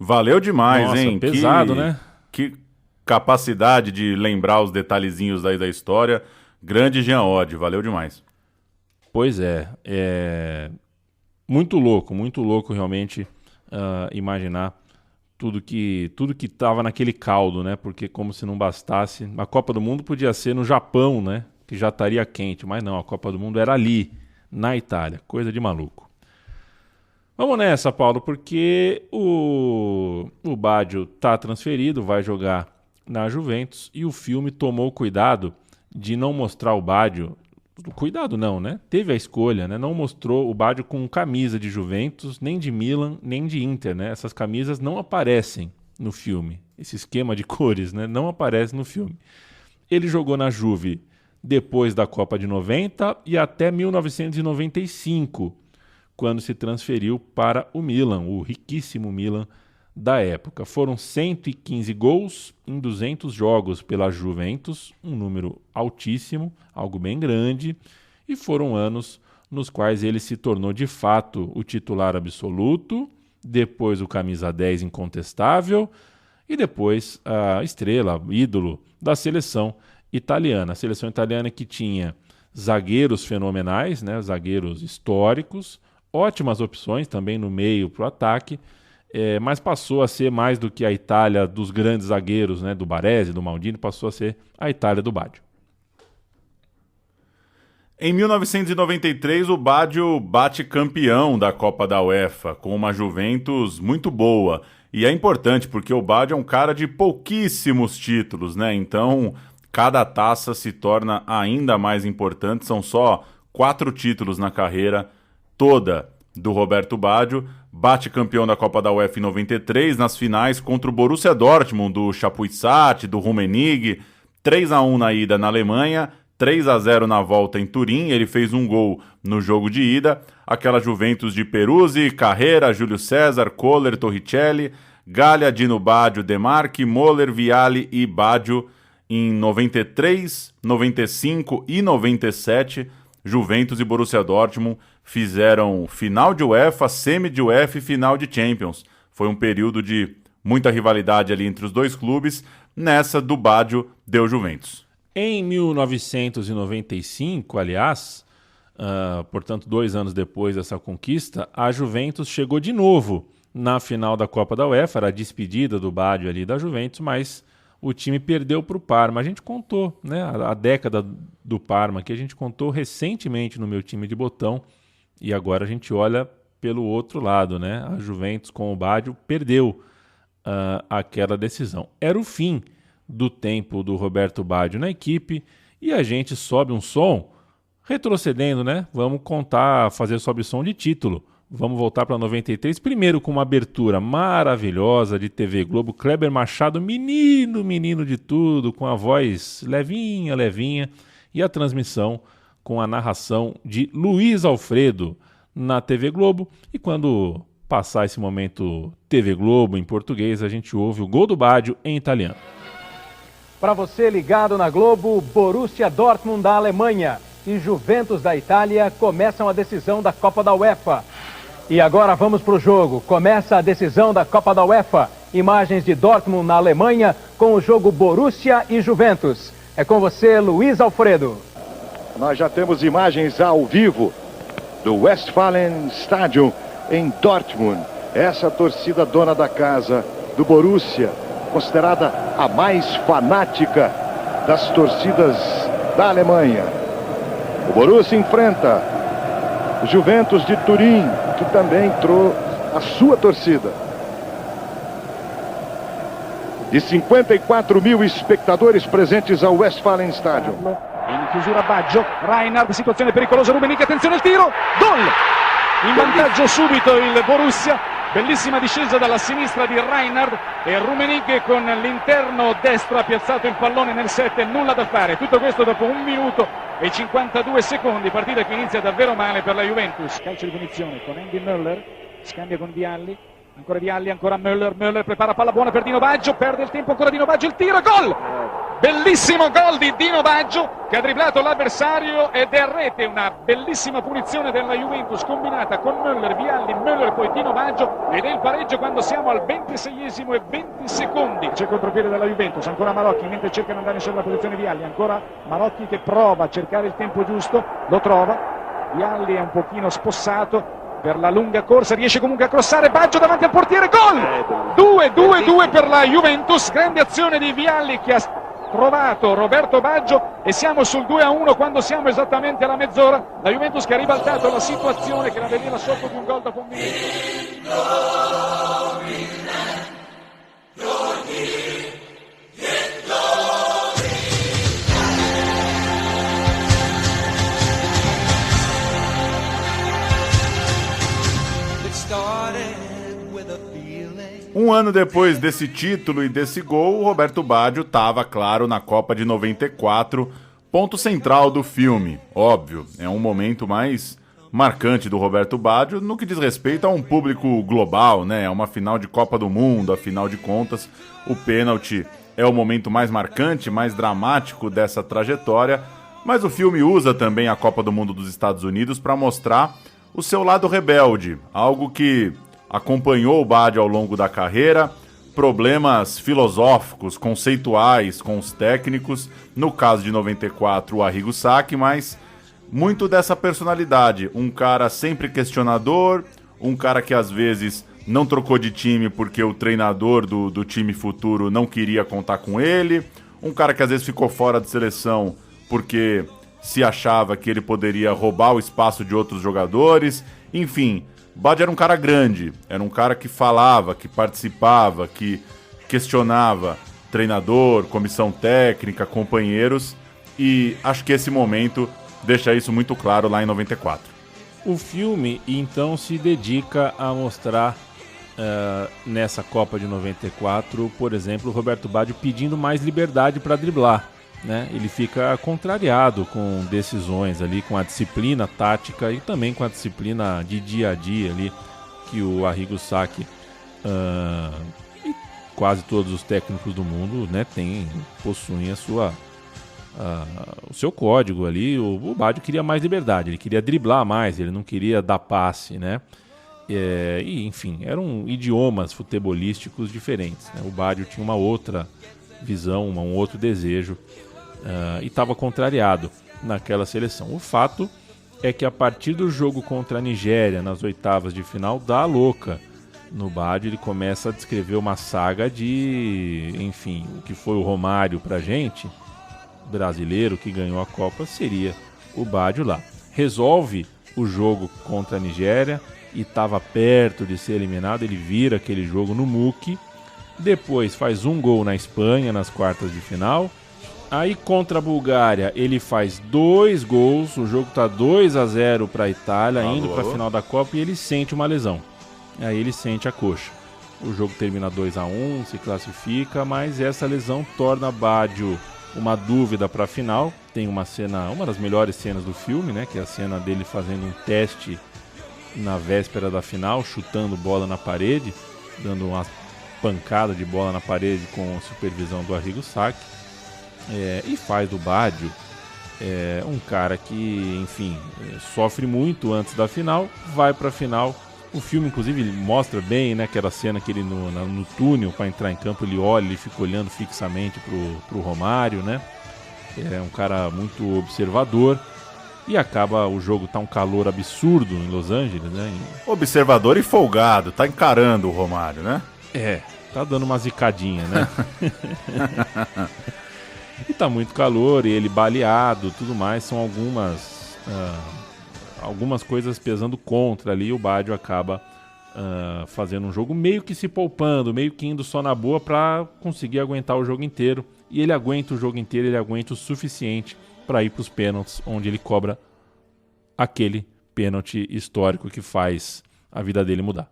Valeu demais, Nossa, hein? Pesado, né? Que capacidade de lembrar os detalhezinhos aí da história. Grande Jean Oddi, valeu demais. Pois é. Muito louco realmente imaginar tudo que estava naquele caldo, né? Porque como se não bastasse, a Copa do Mundo podia ser no Japão, né? Que já estaria quente, mas não, a Copa do Mundo era ali, na Itália, coisa de maluco. Vamos nessa, Paulo, porque o Baggio tá transferido, vai jogar na Juventus e o filme tomou cuidado de não mostrar o Baggio. Cuidado não, né? Teve a escolha, né? Não mostrou o Baggio com camisa de Juventus, nem de Milan, nem de Inter, né? Essas camisas não aparecem no filme. Esse esquema de cores, né? Não aparece no filme. Ele jogou na Juve depois da Copa de 90 e até 1995, quando se transferiu para o Milan, o riquíssimo Milan da época. Foram 115 gols em 200 jogos pela Juventus, um número altíssimo, algo bem grande, e foram anos nos quais ele se tornou de fato o titular absoluto, depois o camisa 10 incontestável, e depois a estrela, ídolo da seleção italiana. A seleção italiana que tinha zagueiros fenomenais, né, zagueiros históricos, ótimas opções também no meio para o ataque, mas passou a ser mais do que a Itália dos grandes zagueiros, né, do Baresi, do Maldini, passou a ser a Itália do Baggio. Em 1993, o Baggio bate campeão da Copa da UEFA, com uma Juventus muito boa. E é importante, porque o Baggio é um cara de pouquíssimos títulos, né? Então, cada taça se torna ainda mais importante. São só 4 títulos na carreira toda do Roberto Baggio. Bate campeão da Copa da UEFA em 93, nas finais contra o Borussia Dortmund, do Chapuisat, do Rummenigge. 3-1 na ida na Alemanha, 3-0 na volta em Turim. Ele fez um gol no jogo de ida. Aquela Juventus de Peruzzi, Carrera, Júlio César, Kohler, Torricelli, Galha, Dino Baggio, De Marchi, Moller, Vialli e Baggio. Em 93, 95 e 97, Juventus e Borussia Dortmund fizeram final de UEFA, semi de UEFA e final de Champions. Foi um período de muita rivalidade ali entre os dois clubes. Nessa do Baggio deu Juventus. Em 1995, aliás, portanto 2 anos depois dessa conquista, a Juventus chegou de novo na final da Copa da UEFA. Era a despedida do Baggio ali da Juventus, mas o time perdeu para o Parma. A gente contou, né, a década do Parma, que a gente contou recentemente no meu time de botão, e agora a gente olha pelo outro lado, né? A Juventus com o Baggio perdeu aquela decisão. Era o fim do tempo do Roberto Baggio na equipe, e a gente sobe um som retrocedendo, né? Vamos fazer sobe som de título. Vamos voltar para 93, primeiro com uma abertura maravilhosa de TV Globo, Kleber Machado, menino de tudo, com a voz levinha, e a transmissão com a narração de Luiz Alfredo na TV Globo. E quando passar esse momento TV Globo em português, a gente ouve o gol do Baggio em italiano. Para você ligado na Globo, Borussia Dortmund da Alemanha e Juventus da Itália começam a decisão da Copa da UEFA. E agora vamos para o jogo. Começa a decisão da Copa da UEFA. Imagens de Dortmund na Alemanha com o jogo Borussia e Juventus. É com você, Luiz Alfredo. Nós já temos imagens ao vivo do Westfalenstadion em Dortmund. Essa torcida dona da casa do Borussia, considerada a mais fanática das torcidas da Alemanha. O Borussia enfrenta o Juventus de Turim, que também entrou a sua torcida. De 54 mil espectadores presentes ao Westfalenstadion. In chiusura Baggio, Reinhard, situazione pericolosa, Rummenigge, attenzione al tiro, gol! In vantaggio subito il Borussia, bellissima discesa dalla sinistra di Reinhard e Rummenigge con l'interno destro ha piazzato il pallone nel 7, nulla da fare. Tutto questo dopo 1 minuto e 52 secondi, partita che inizia davvero male per la Juventus. Calcio di punizione con Andy Möller, scambia con Vialli, ancora Vialli, ancora Möller, Möller prepara palla buona per Dino Baggio, perde il tempo ancora Dino Baggio, il tiro, gol! Bellissimo gol di Dino Baggio che ha dribblato l'avversario ed è rete, una bellissima punizione della Juventus combinata con Möller, Vialli, Möller poi Dino Baggio ed è il pareggio quando siamo al 26esimo e 20 secondi. C'è il contropiede della Juventus, ancora Marocchi mentre cerca di andare sulla posizione Vialli, ancora Marocchi che prova a cercare il tempo giusto, lo trova, Vialli è un pochino spossato per la lunga corsa, riesce comunque a crossare Baggio davanti al portiere, gol! 2-2 per la Juventus, grande azione di Vialli che ha trovato Roberto Baggio e siamo sul 2-1 quando siamo esattamente alla mezz'ora. La Juventus che ha ribaltato la situazione che la vedeva sotto di un gol dopo un minuto. Um ano depois desse título e desse gol, o Roberto Baggio estava, claro, na Copa de 94, ponto central do filme. Óbvio, é um momento mais marcante do Roberto Baggio no que diz respeito a um público global, né? É uma final de Copa do Mundo, afinal de contas, o pênalti é o momento mais marcante, mais dramático dessa trajetória, mas o filme usa também a Copa do Mundo dos Estados Unidos para mostrar o seu lado rebelde, algo que acompanhou o Baggio ao longo da carreira, problemas filosóficos, conceituais com os técnicos, no caso de 94 o Arrigo Sacchi, mas muito dessa personalidade, um cara sempre questionador, um cara que às vezes não trocou de time porque o treinador do time futuro não queria contar com ele, um cara que às vezes ficou fora de seleção porque se achava que ele poderia roubar o espaço de outros jogadores, enfim... Badi era um cara grande, era um cara que falava, que participava, que questionava treinador, comissão técnica, companheiros, e acho que esse momento deixa isso muito claro lá em 94. O filme, então, se dedica a mostrar nessa Copa de 94, por exemplo, o Roberto Baggio pedindo mais liberdade para driblar. Né? Ele fica contrariado com decisões ali, com a disciplina tática e também com a disciplina de dia a dia ali que o Arrigo Sacchi e quase todos os técnicos do mundo, né, possuem o seu código ali. O Baggio queria mais liberdade, ele queria driblar mais, ele não queria dar passe, né? E enfim, eram idiomas futebolísticos diferentes, né? O Baggio tinha uma outra visão, um outro desejo. E estava contrariado naquela seleção. O fato é que a partir do jogo contra a Nigéria nas oitavas de final, dá louca no Baggio. Ele começa a descrever uma saga de, enfim, o que foi o Romário pra gente, brasileiro que ganhou a Copa, seria o Baggio lá. Resolve o jogo contra a Nigéria e estava perto de ser eliminado. Ele vira aquele jogo no muque, depois faz um gol na Espanha nas quartas de final. Aí contra a Bulgária ele faz 2 gols, o jogo tá 2-0 para a Itália, indo para a final da Copa, e ele sente uma lesão. Aí ele sente a coxa. O jogo termina 2-1, se classifica, mas essa lesão torna Baggio uma dúvida para a final. Tem uma cena, uma das melhores cenas do filme, né, que é a cena dele fazendo um teste na véspera da final, chutando bola na parede, dando uma pancada de bola na parede com a supervisão do Arrigo Sacchi. E faz do Baggio um cara que, enfim, sofre muito antes da final, vai pra final. O filme, inclusive, mostra bem, né, aquela cena que ele no túnel para entrar em campo, ele olha, ele fica olhando fixamente pro Romário, né? É um cara muito observador. E acaba o jogo, tá um calor absurdo em Los Angeles, né? Observador e folgado, tá encarando o Romário, né? Tá dando uma zicadinha, né? E tá muito calor, e ele baleado, tudo mais, são algumas coisas pesando contra ali, e o Baggio acaba fazendo um jogo meio que se poupando, meio que indo só na boa para conseguir aguentar o jogo inteiro, e ele aguenta o jogo inteiro, ele aguenta o suficiente para ir para os pênaltis, onde ele cobra aquele pênalti histórico que faz a vida dele mudar.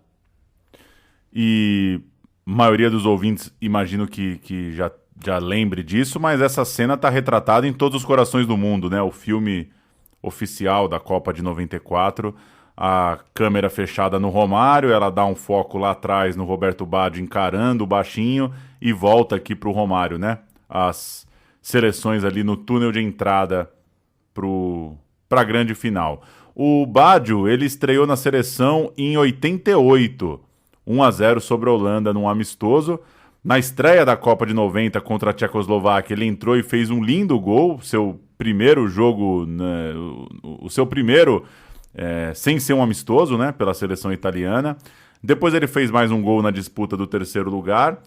E a maioria dos ouvintes imagino que já lembre disso, mas essa cena está retratada em todos os corações do mundo, né? O filme oficial da Copa de 94, a câmera fechada no Romário, ela dá um foco lá atrás no Roberto Baggio encarando o baixinho e volta aqui para o Romário, né? As seleções ali no túnel de entrada para a grande final. O Baggio, ele estreou na seleção em 88, 1-0 sobre a Holanda num amistoso. Na estreia da Copa de 90 contra a Tchecoslováquia, ele entrou e fez um lindo gol, seu primeiro jogo, né, o seu primeiro sem ser um amistoso, né, pela seleção italiana. Depois ele fez mais um gol na disputa do terceiro lugar.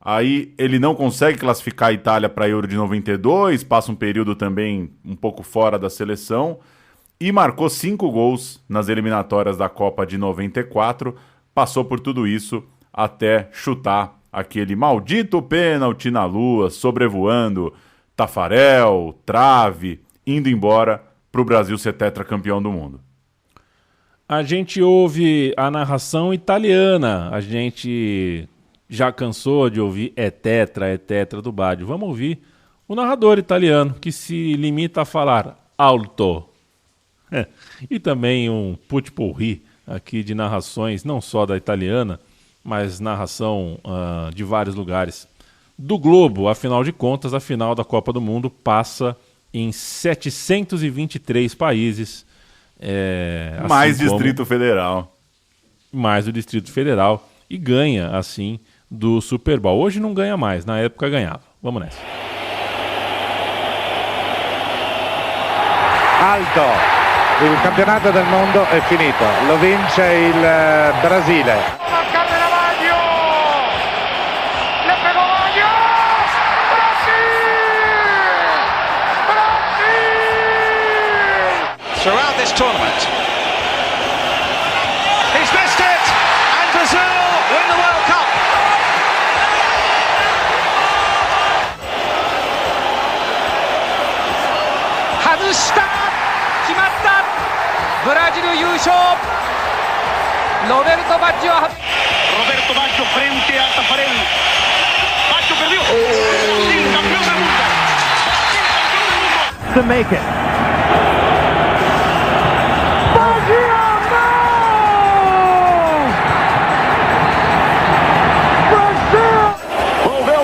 Aí ele não consegue classificar a Itália para a Euro de 92, passa um período também um pouco fora da seleção e marcou 5 gols nas eliminatórias da Copa de 94. Passou por tudo isso até chutar aquele maldito pênalti na lua, sobrevoando Tafarel, trave, indo embora para o Brasil ser tetracampeão do mundo. A gente ouve a narração italiana, a gente já cansou de ouvir é tetra do Baggio. Vamos ouvir o narrador italiano, que se limita a falar alto. E também um putpurri aqui de narrações, não só da italiana, mas narração de vários lugares do globo. Afinal de contas, a final da Copa do Mundo passa em 723 países. Mais Distrito Federal. Mais o Distrito Federal. E ganha, assim, do Super Bowl. Hoje não ganha mais, na época ganhava. Vamos nessa. Alto, il campionato del mondo è finito, lo vince il Brasile. Throughout this tournament, he's missed it, and Brazil win the World Cup. Hazushita, 決まった。ブラジル優勝。ロベルト・バッジョ。Roberto Baggio frente a Taffarel. Baggio perdió. Sí, campeón del mundo. To make it. Vamos ver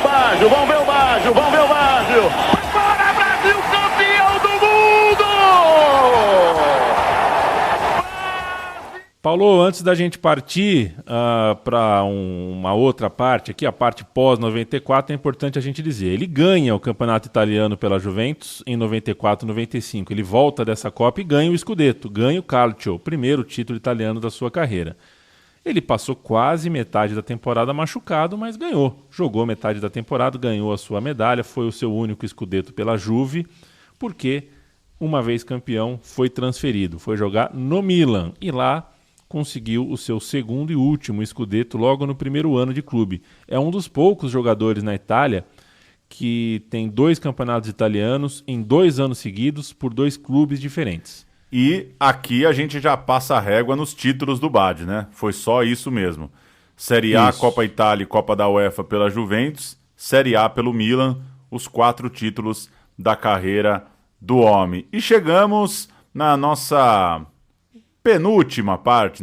o Baggio, vamos ver o Baggio. Bora, Brasil, campeão do mundo! Paulo, antes da gente partir para uma outra parte, aqui a parte pós-94, é importante a gente dizer, ele ganha o campeonato italiano pela Juventus em 94 e 95, ele volta dessa Copa e ganha o Scudetto, ganha o Calcio, o primeiro título italiano da sua carreira. Ele passou quase metade da temporada machucado, mas ganhou. Jogou metade da temporada, ganhou a sua medalha, foi o seu único Scudetto pela Juve, porque, uma vez campeão, foi transferido, foi jogar no Milan e lá conseguiu o seu segundo e último Scudetto logo no primeiro ano de clube. É um dos poucos jogadores na Itália que tem 2 campeonatos italianos em 2 anos seguidos por 2 clubes diferentes. E aqui a gente já passa a régua nos títulos do Baggio, né? Foi só isso mesmo. Série A, Isso. Copa Itália e Copa da UEFA pela Juventus, Série A pelo Milan, os 4 títulos da carreira do homem. E chegamos na nossa penúltima parte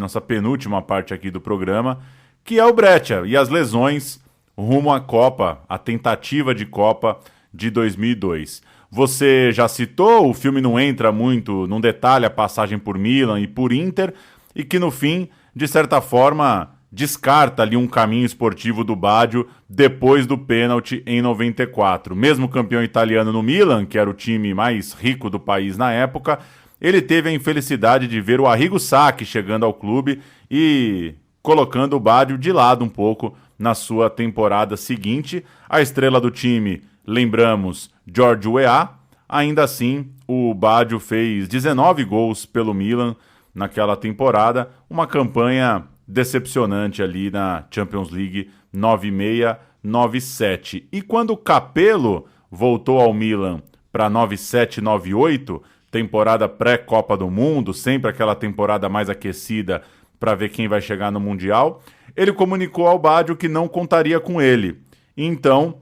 aqui do programa, que é o Breccia e as lesões rumo à Copa, a tentativa de Copa de 2002. Você já citou, o filme não entra muito, não detalha a passagem por Milan e por Inter, e que no fim, de certa forma, descarta ali um caminho esportivo do Baggio depois do pênalti em 94. Mesmo campeão italiano no Milan, que era o time mais rico do país na época, ele teve a infelicidade de ver o Arrigo Sacchi chegando ao clube e colocando o Baggio de lado um pouco na sua temporada seguinte. A estrela do time, lembramos, George Weah. Ainda assim, o Baggio fez 19 gols pelo Milan naquela temporada, uma campanha decepcionante ali na Champions League 96-97. E quando o Capello voltou ao Milan para 97-98, temporada pré-Copa do Mundo, sempre aquela temporada mais aquecida para ver quem vai chegar no Mundial, ele comunicou ao Baggio que não contaria com ele. Então,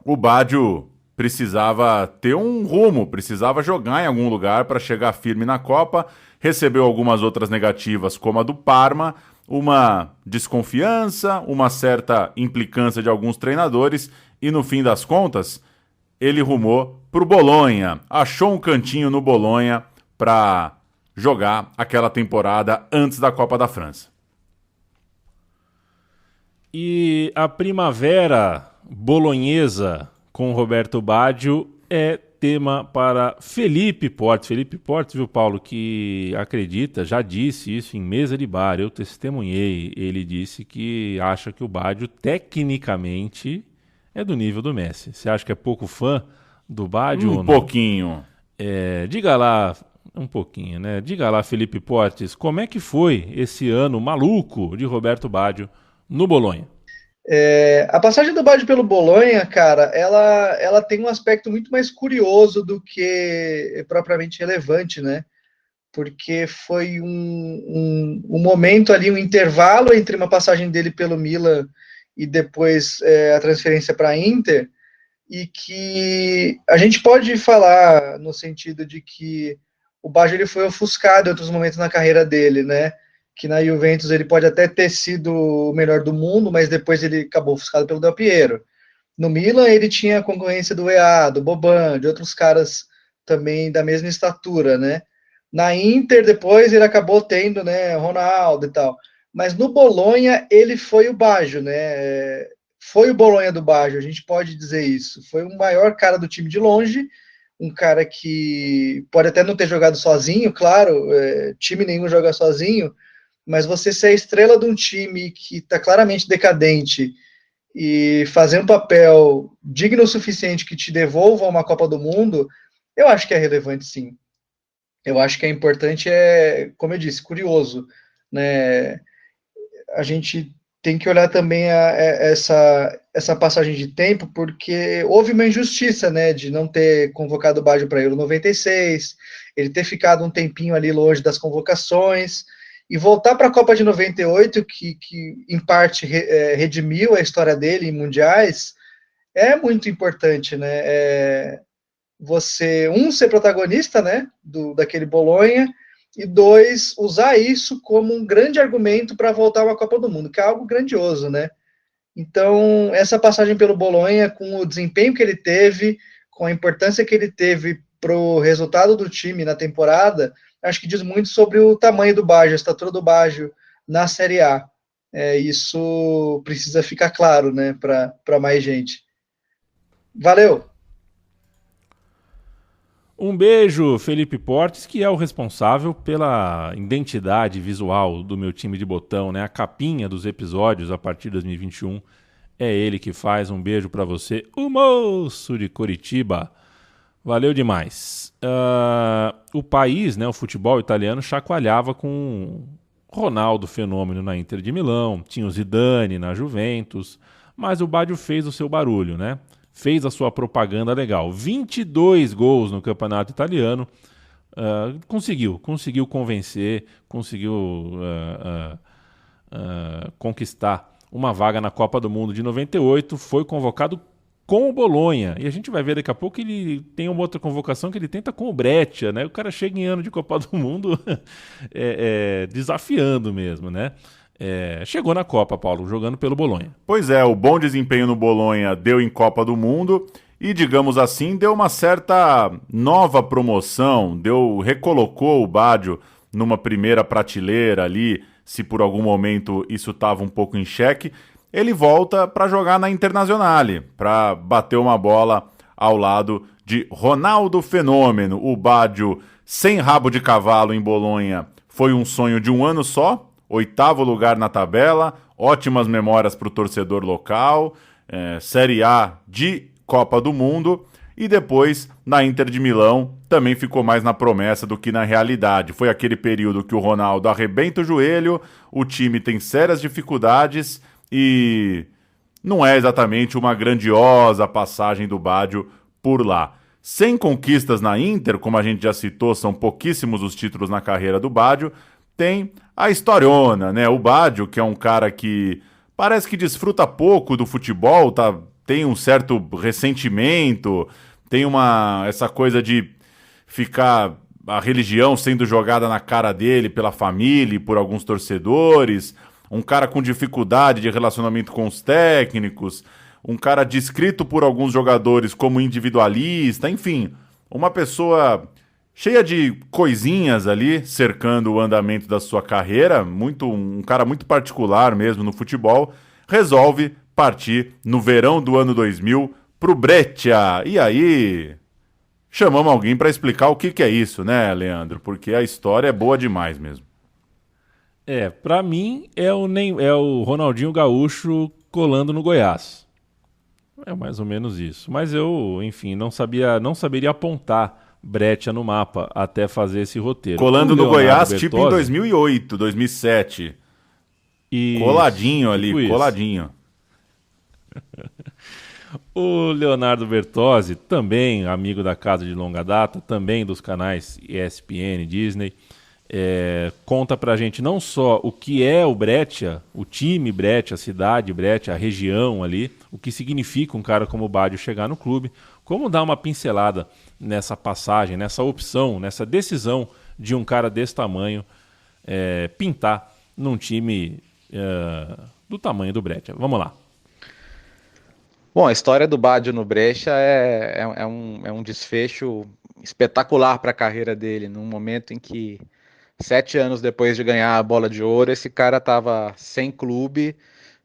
o Baggio precisava ter um rumo, precisava jogar em algum lugar para chegar firme na Copa, recebeu algumas outras negativas, como a do Parma, uma desconfiança, uma certa implicância de alguns treinadores, e no fim das contas, ele rumou para o Bolonha, achou um cantinho no Bolonha para jogar aquela temporada antes da Copa da França. E a primavera bolonhesa com Roberto Baggio é tema para Felipe Portes. Felipe Portes, viu, Paulo, que acredita, já disse isso em mesa de bar, eu testemunhei, ele disse que acha que o Baggio tecnicamente é do nível do Messi. Você acha que é pouco fã do Baggio ou não? Pouquinho. Diga lá, um pouquinho, né? Diga lá, Felipe Portes, como é que foi esse ano maluco de Roberto Baggio no Bolonha? A passagem do Baggio pelo Bolonha, cara, ela tem um aspecto muito mais curioso do que propriamente relevante, né? Porque foi um momento ali, um intervalo entre uma passagem dele pelo Milan e depois a transferência para a Inter, e que a gente pode falar no sentido de que o Baggio ele foi ofuscado em outros momentos na carreira dele, né? Que na Juventus ele pode até ter sido o melhor do mundo, mas depois ele acabou ofuscado pelo Del Piero. No Milan ele tinha a concorrência do Weah, do Boban, de outros caras também da mesma estatura, né? Na Inter depois ele acabou tendo, né, Ronaldo e tal. Mas no Bolonha ele foi o Baggio, né? foi o Bolonha do Baggio, a gente pode dizer isso. Foi o maior cara do time de longe, um cara que pode até não ter jogado sozinho, claro, time nenhum joga sozinho, mas você ser a estrela de um time que está claramente decadente e fazer um papel digno o suficiente que te devolva uma Copa do Mundo, eu acho que é relevante, sim. Eu acho que é importante, como eu disse, curioso, né? A gente tem que olhar também essa passagem de tempo, porque houve uma injustiça, né, de não ter convocado o Baggio para Euro 96, ele ter ficado um tempinho ali longe das convocações, e voltar para a Copa de 98, que em parte redimiu a história dele em mundiais, é muito importante, né? Você, ser protagonista, né, daquele Bolonha, e 2, usar isso como um grande argumento para voltar a uma Copa do Mundo, que é algo grandioso, né? Então, essa passagem pelo Bolonha, com o desempenho que ele teve, com a importância que ele teve para o resultado do time na temporada, acho que diz muito sobre o tamanho do Baggio, a estatura do Baggio na Série A. Isso precisa ficar claro, né, para mais gente. Valeu! Um beijo, Felipe Portes, que é o responsável pela identidade visual do meu time de botão, né? A capinha dos episódios a partir de 2021 é ele que faz. Um beijo pra você, o moço de Coritiba. Valeu demais. O país, né, o futebol italiano, chacoalhava com Ronaldo fenômeno na Inter de Milão, tinha o Zidane na Juventus, mas o Baggio fez o seu barulho, né? Fez a sua propaganda legal. 22 gols no campeonato italiano. Conseguiu convencer, conseguiu conquistar uma vaga na Copa do Mundo de 98. Foi convocado com o Bolonha. E a gente vai ver daqui a pouco que ele tem uma outra convocação que ele tenta com o Breccia, né? O cara chega em ano de Copa do Mundo desafiando mesmo, né? Chegou na Copa, Paulo, jogando pelo Bolonha. Pois é, o bom desempenho no Bolonha deu em Copa do Mundo e, digamos assim, deu uma certa nova promoção, recolocou o Baggio numa primeira prateleira ali, se por algum momento isso estava um pouco em xeque. Ele volta para jogar na Internazionale, para bater uma bola ao lado de Ronaldo Fenômeno. O Baggio, sem rabo de cavalo em Bolonha, foi um sonho de um ano só. 8º lugar na tabela, ótimas memórias para o torcedor local, Série A de Copa do Mundo, e depois na Inter de Milão também ficou mais na promessa do que na realidade. Foi aquele período que o Ronaldo arrebenta o joelho, o time tem sérias dificuldades e não é exatamente uma grandiosa passagem do Baggio por lá. Sem conquistas na Inter, como a gente já citou, são pouquíssimos os títulos na carreira do Baggio, tem a historiona, né? O Baggio, que é um cara que parece que desfruta pouco do futebol, tem um certo ressentimento, tem essa coisa de ficar a religião sendo jogada na cara dele pela família e por alguns torcedores, um cara com dificuldade de relacionamento com os técnicos, um cara descrito por alguns jogadores como individualista, enfim, uma pessoa cheia de coisinhas ali, cercando o andamento da sua carreira, um cara muito particular mesmo no futebol, resolve partir no verão do ano 2000 pro Breccia. E aí, chamamos alguém para explicar o que é isso, né, Leandro? Porque a história é boa demais mesmo. Pra mim é o Ronaldinho Gaúcho colando no Goiás. É mais ou menos isso. Mas eu, enfim, não saberia apontar Breccia no mapa até fazer esse roteiro. Colando no Goiás, Bertozzi, tipo em 2008, 2007. Isso, coladinho ali, tipo coladinho. O Leonardo Bertozzi, também amigo da casa de longa data, também dos canais ESPN, Disney, conta pra gente não só o que é o Breccia, o time Breccia, a cidade Breccia, a região ali, o que significa um cara como o Baggio chegar no clube, como dar uma pincelada nessa passagem, nessa opção, nessa decisão de um cara desse tamanho pintar num time do tamanho do Breccia. Vamos lá. Bom, a história do Baggio no Breccia é um desfecho espetacular para a carreira dele, num momento em que 7 anos depois de ganhar a Bola de Ouro, esse cara estava sem clube,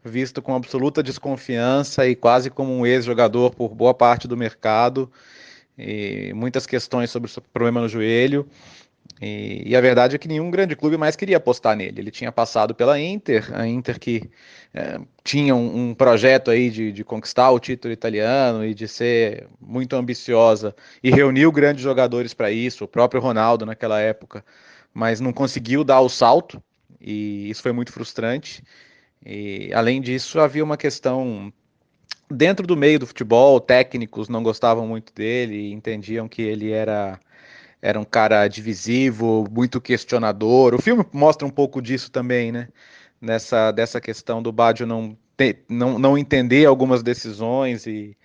visto com absoluta desconfiança e quase como um ex-jogador por boa parte do mercado, e muitas questões sobre o problema no joelho. E a verdade é que nenhum grande clube mais queria apostar nele. Ele tinha passado pela Inter, a Inter que tinha um projeto aí de conquistar o título italiano e de ser muito ambiciosa, e reuniu grandes jogadores para isso, o próprio Ronaldo naquela época, mas não conseguiu dar o salto, e isso foi muito frustrante. E além disso, havia uma questão dentro do meio do futebol, técnicos não gostavam muito dele, entendiam que ele era um cara divisivo, muito questionador. O filme mostra um pouco disso também, né? Dessa questão do Baggio não entender algumas decisões e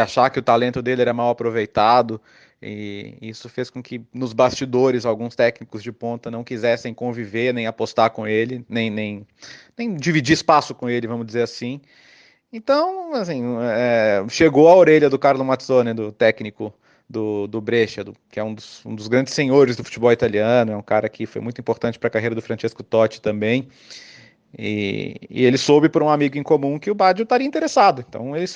achar que o talento dele era mal aproveitado. E isso fez com que nos bastidores alguns técnicos de ponta não quisessem conviver, nem apostar com ele, nem dividir espaço com ele, vamos dizer assim. Então, assim, chegou à orelha do Carlo Mazzone, do técnico do Brescia, que é um dos grandes senhores do futebol italiano, é um cara que foi muito importante para a carreira do Francesco Totti também, e ele soube por um amigo em comum que o Baggio estaria interessado. Então ele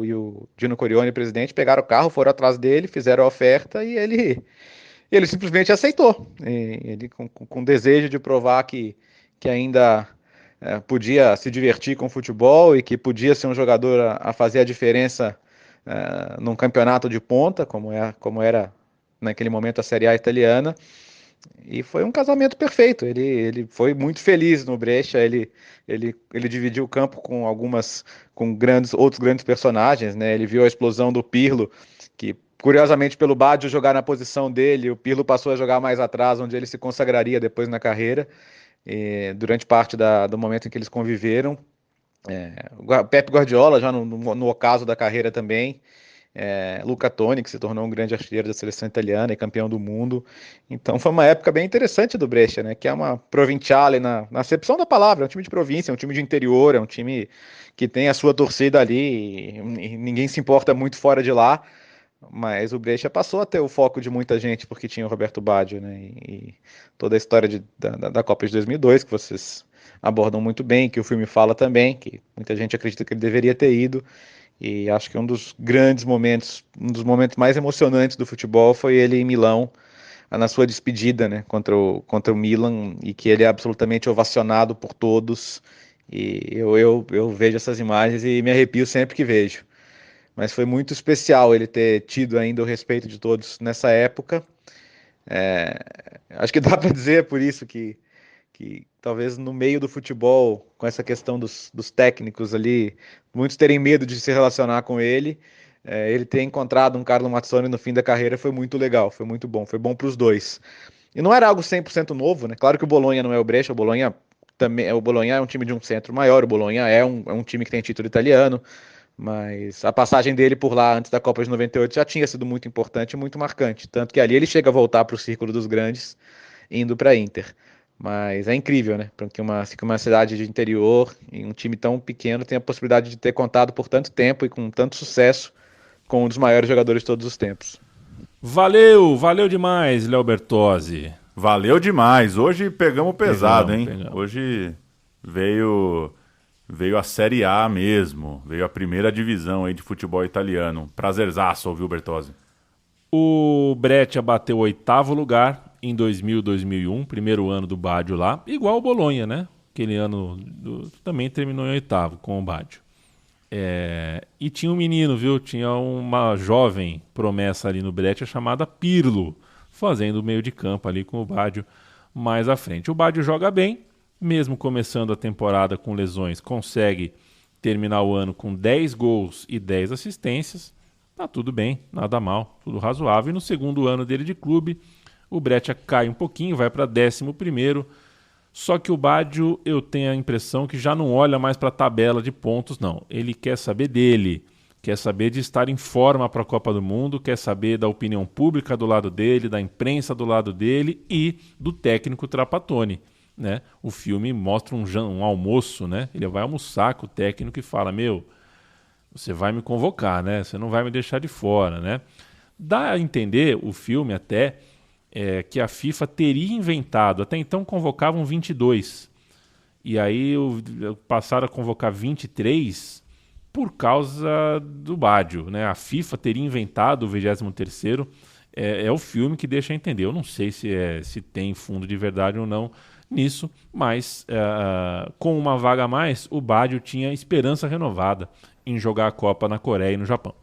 e o Dino Corione, presidente, pegaram o carro, foram atrás dele, fizeram a oferta e ele simplesmente aceitou. Ele com desejo de provar que ainda podia se divertir com o futebol e que podia ser um jogador a fazer a diferença num campeonato de ponta, como era naquele momento a Série A italiana. E foi um casamento perfeito. Ele foi muito feliz no Brescia. Ele dividiu o campo com outros grandes personagens, né? Ele viu a explosão do Pirlo, que curiosamente pelo Baggio jogar na posição dele, o Pirlo passou a jogar mais atrás, onde ele se consagraria depois na carreira, durante parte do momento em que eles conviveram. O Pep Guardiola já no ocaso da carreira também, Luca Toni, que se tornou um grande artilheiro da seleção italiana e campeão do mundo. Então foi uma época bem interessante do Brescia, né? Que é uma provinciale na acepção da palavra, é um time de província, é um time de interior, é um time que tem a sua torcida ali e ninguém se importa muito fora de lá, mas o Brescia passou a ter o foco de muita gente porque tinha o Roberto Baggio, né? E toda a história da Copa de 2002 que vocês abordam muito bem, que o filme fala também, que muita gente acredita que ele deveria ter ido, e acho que um dos grandes momentos, um dos momentos mais emocionantes do futebol foi ele em Milão, na sua despedida, né, contra o Milan, e que ele é absolutamente ovacionado por todos, e eu vejo essas imagens e me arrepio sempre que vejo. Mas foi muito especial ele ter tido ainda o respeito de todos nessa época. Acho que dá para dizer por isso que talvez no meio do futebol, com essa questão dos técnicos ali, muitos terem medo de se relacionar com ele, ele ter encontrado um Carlo Mazzone no fim da carreira foi muito legal, foi muito bom, foi bom para os dois. E não era algo 100% novo, né? Claro que o Bologna não é o Brescia, o Bologna é um time de um centro maior, o Bologna é um time que tem título italiano, mas a passagem dele por lá antes da Copa de 98 já tinha sido muito importante e muito marcante, tanto que ali ele chega a voltar para o círculo dos grandes, indo para a Inter. Mas é incrível, né? Porque uma cidade de interior e um time tão pequeno tem a possibilidade de ter contado por tanto tempo e com tanto sucesso com um dos maiores jogadores de todos os tempos. Valeu demais, Léo Bertozzi. Valeu demais. Hoje pegamos pesado, Pegamos. Hoje veio a Série A mesmo, veio a primeira divisão aí de futebol italiano. Prazerzaço ouvir o Bertozzi. O Brescia bateu o 8º lugar em 2000-2001, primeiro ano do Baggio lá, igual o Bologna, né? Aquele ano também terminou em 8º com o Baggio. E tinha um menino, viu? Tinha uma jovem promessa ali no Brescia chamada Pirlo, fazendo o meio de campo ali com o Baggio mais à frente. O Baggio joga bem, mesmo começando a temporada com lesões, consegue terminar o ano com 10 gols e 10 assistências. Tá tudo bem, nada mal, tudo razoável. E no segundo ano dele de clube, o Brescia cai um pouquinho, vai para 11º. Só que o Baggio, eu tenho a impressão que já não olha mais para a tabela de pontos, não. Ele quer saber dele, quer saber de estar em forma para a Copa do Mundo, quer saber da opinião pública do lado dele, da imprensa do lado dele e do técnico Trapattoni, né? O filme mostra um almoço, né? Ele vai almoçar com o técnico e fala, você vai me convocar, né? Você não vai me deixar de fora, né? Dá a entender o filme até que a FIFA teria inventado, até então convocavam 22, E aí passaram a convocar 23 por causa do Baggio, né? A FIFA teria inventado o 23º. É o filme que deixa entender. Eu não sei se tem fundo de verdade ou não nisso, mas com uma vaga a mais, o Baggio tinha esperança renovada em jogar a Copa na Coreia e no Japão.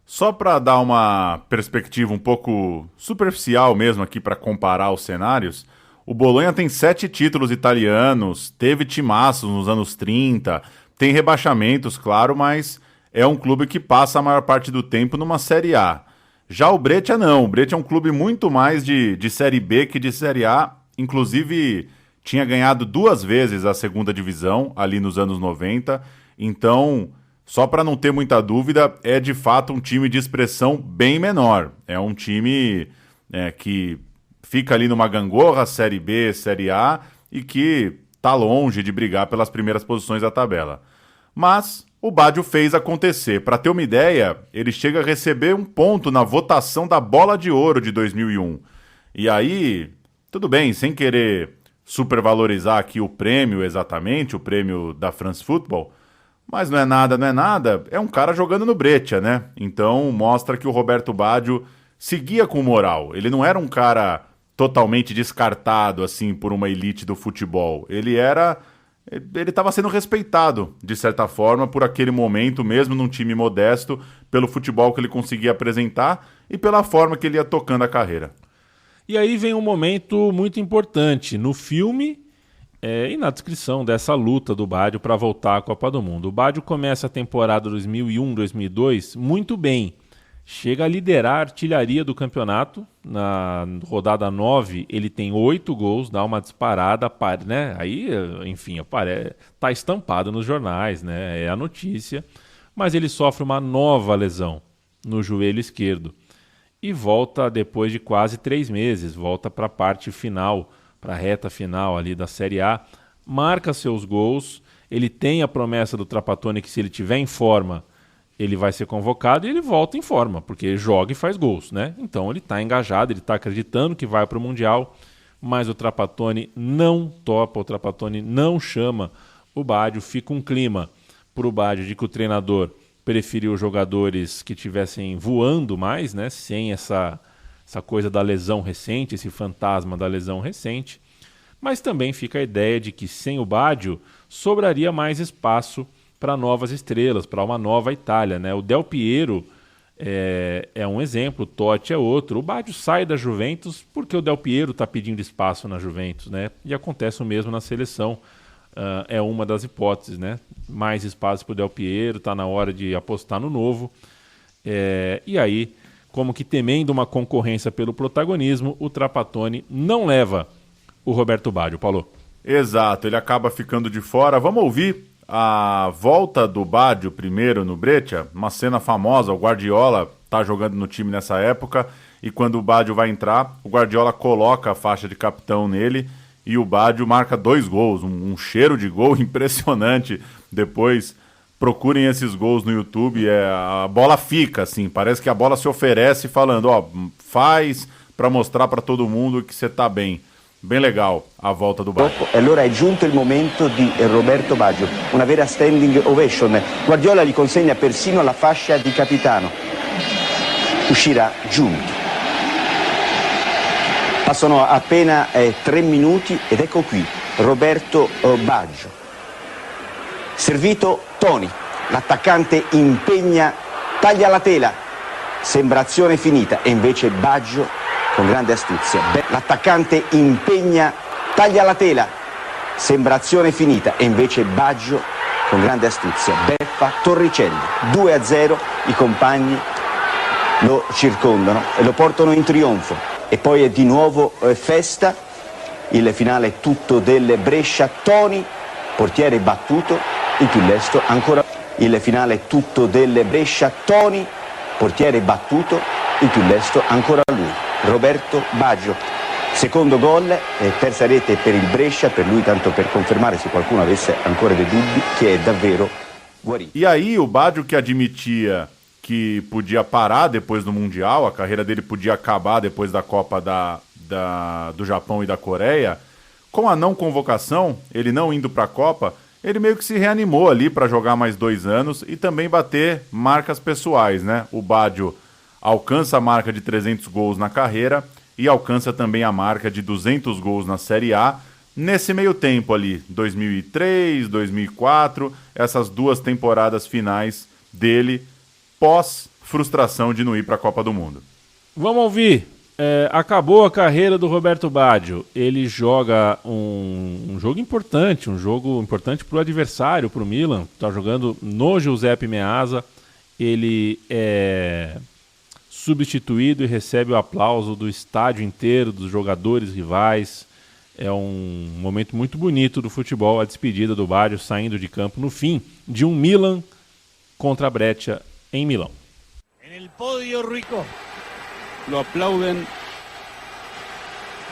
Só para dar uma perspectiva um pouco superficial mesmo aqui para comparar os cenários, o Bolonha tem 7 títulos italianos, teve timaços nos anos 30, tem rebaixamentos, claro, mas é um clube que passa a maior parte do tempo numa Série A. Já o Breccia não, o Breccia é um clube muito mais de Série B que de Série A, inclusive tinha ganhado 2 vezes a segunda divisão ali nos anos 90, então, só para não ter muita dúvida, é de fato um time de expressão bem menor, é um time que fica ali numa gangorra, Série B, Série A, e que está longe de brigar pelas primeiras posições da tabela. Mas o Baggio fez acontecer. Para ter uma ideia, ele chega a receber um ponto na votação da Bola de Ouro de 2001. E aí, tudo bem, sem querer supervalorizar aqui o prêmio exatamente, o prêmio da France Football, mas não é nada, é um cara jogando no Breccia, né? Então mostra que o Roberto Baggio seguia com moral. Ele não era um cara totalmente descartado assim por uma elite do futebol. Ele estava sendo respeitado, de certa forma, por aquele momento, mesmo num time modesto, pelo futebol que ele conseguia apresentar e pela forma que ele ia tocando a carreira. E aí vem um momento muito importante no filme e na descrição dessa luta do Baggio para voltar à Copa do Mundo. O Baggio começa a temporada 2001-2002 muito bem. Chega a liderar a artilharia do campeonato. Na rodada 9, ele tem 8 gols, dá uma disparada, né? Aí, enfim, tá estampado nos jornais, né? É a notícia. Mas ele sofre uma nova lesão no joelho esquerdo. E volta depois de quase 3 meses, volta para a parte final, para a reta final ali da Série A. Marca seus gols, ele tem a promessa do Trapattoni que se ele tiver em forma, ele vai ser convocado e ele volta em forma, porque ele joga e faz gols, né? Então ele está engajado, ele está acreditando que vai para o Mundial, mas o Trapattoni não topa, o Trapattoni não chama o Baggio. Fica um clima para o Baggio de que o treinador preferiu jogadores que estivessem voando mais, né? Sem essa coisa da lesão recente, esse fantasma da lesão recente. Mas também fica a ideia de que sem o Baggio sobraria mais espaço para novas estrelas, para uma nova Itália, né? O Del Piero é um exemplo, o Totti é outro. O Baggio sai da Juventus porque o Del Piero está pedindo espaço na Juventus, né? E acontece o mesmo na seleção, é uma das hipóteses, né? Mais espaço para o Del Piero, está na hora de apostar no novo. E aí, como que temendo uma concorrência pelo protagonismo, o Trapattoni não leva o Roberto Baggio, Paulo. Exato, ele acaba ficando de fora. Vamos ouvir a volta do Baggio primeiro no Breccia, uma cena famosa. O Guardiola tá jogando no time nessa época e quando o Baggio vai entrar, o Guardiola coloca a faixa de capitão nele e o Baggio marca 2 gols, um cheiro de gol impressionante. Depois procurem esses gols no YouTube, a bola fica assim, parece que a bola se oferece falando, faz para mostrar para todo mundo que você tá bem. Bem legal a volta do Baggio. E allora è giunto il momento di Roberto Baggio, una vera standing ovation. Guardiola gli consegna persino la fascia di capitano. Uscirà giunto. Passano appena 3 minuti ed ecco qui Roberto Baggio. Servito Toni, l'attaccante impegna, taglia la tela, sembra azione finita e invece Baggio con grande astuzia. L'attaccante impegna, taglia la tela, sembra azione finita e invece Baggio con grande astuzia beffa Torricelli. 2-0, i compagni lo circondano e lo portano in trionfo e poi è di nuovo festa. Il finale è tutto del Brescia. Toni, portiere battuto, il più lesto ancora. Il finale è tutto del Brescia. Toni, portiere battuto, il più lesto ancora lui. Roberto Baggio, secondo gol, terza rete per il Brescia, per lui tanto per confermare se qualcuno avesse ancora dei dubbi che è davvero guarito. E aí o Baggio, que admitia que podia parar depois do Mundial, a carreira dele podia acabar depois da Copa do Japão e da Coreia, Com a não convocação, ele não indo para a Copa, ele meio que se reanimou ali para jogar mais 2 anos e também bater marcas pessoais, né? O Baggio alcança a marca de 300 gols na carreira e alcança também a marca de 200 gols na Série A. Nesse meio tempo ali, 2003, 2004, essas 2 temporadas finais dele, pós-frustração de não ir para a Copa do Mundo. Vamos ouvir. Acabou a carreira do Roberto Baggio. Ele joga um jogo importante para o adversário, para o Milan. Está jogando no Giuseppe Meazza. Ele é substituído e recebe o aplauso do estádio inteiro, dos jogadores rivais. É um momento muito bonito do futebol, a despedida do Baggio saindo de campo no fim de um Milan contra a Brescia em Milão. En el podio Ruico. Lo aplauden.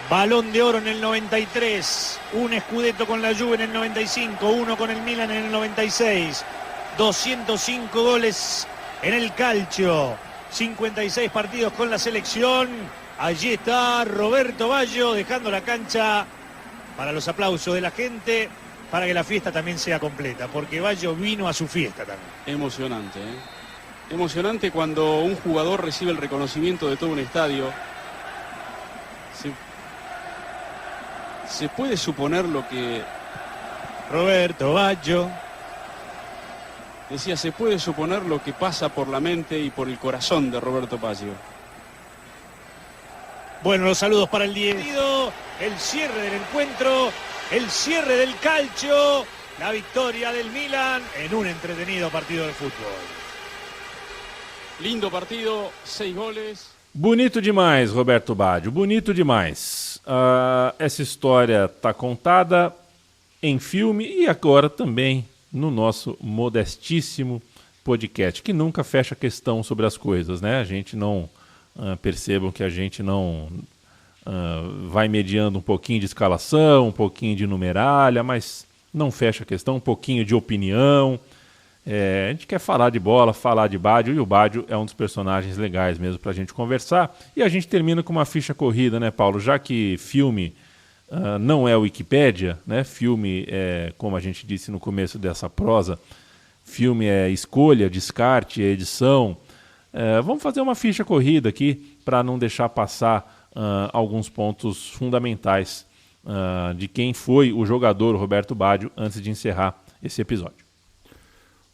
Balón de oro en el 93, un Scudetto con la Juve en el 95, uno con el Milan en el 96, 205 goles en el calcio, 56 partidos con la selección. Allí está Roberto Baggio dejando la cancha para los aplausos de la gente, para que la fiesta también sea completa, porque Baggio vino a su fiesta también. Emocionante, Emocionante cuando un jugador recibe el reconocimiento de todo un estadio. Se puede suponer lo que... Roberto Baggio. Decía, se puede suponer lo que pasa por la mente y por el corazón de Roberto Baggio. Bueno, los saludos para el Diego. El cierre del encuentro, el cierre del calcio, la victoria del Milan en un entretenido partido de fútbol. Lindo partido, 6 goles. Bonito demais, Roberto Baggio, bonito demais. Essa história está contada em filme e agora também no nosso modestíssimo podcast, que nunca fecha questão sobre as coisas, né? A gente não... percebam que a gente não vai mediando um pouquinho de escalação, um pouquinho de numeralha, mas não fecha a questão, um pouquinho de opinião. A gente quer falar de bola, falar de Baggio, e o Baggio é um dos personagens legais mesmo para a gente conversar. E a gente termina com uma ficha corrida, né, Paulo? Já que filme não é Wikipédia, né? Filme é, como a gente disse no começo dessa prosa, filme é escolha, descarte, é edição. Vamos fazer uma ficha corrida aqui para não deixar passar alguns pontos fundamentais de quem foi o jogador Roberto Baggio antes de encerrar esse episódio.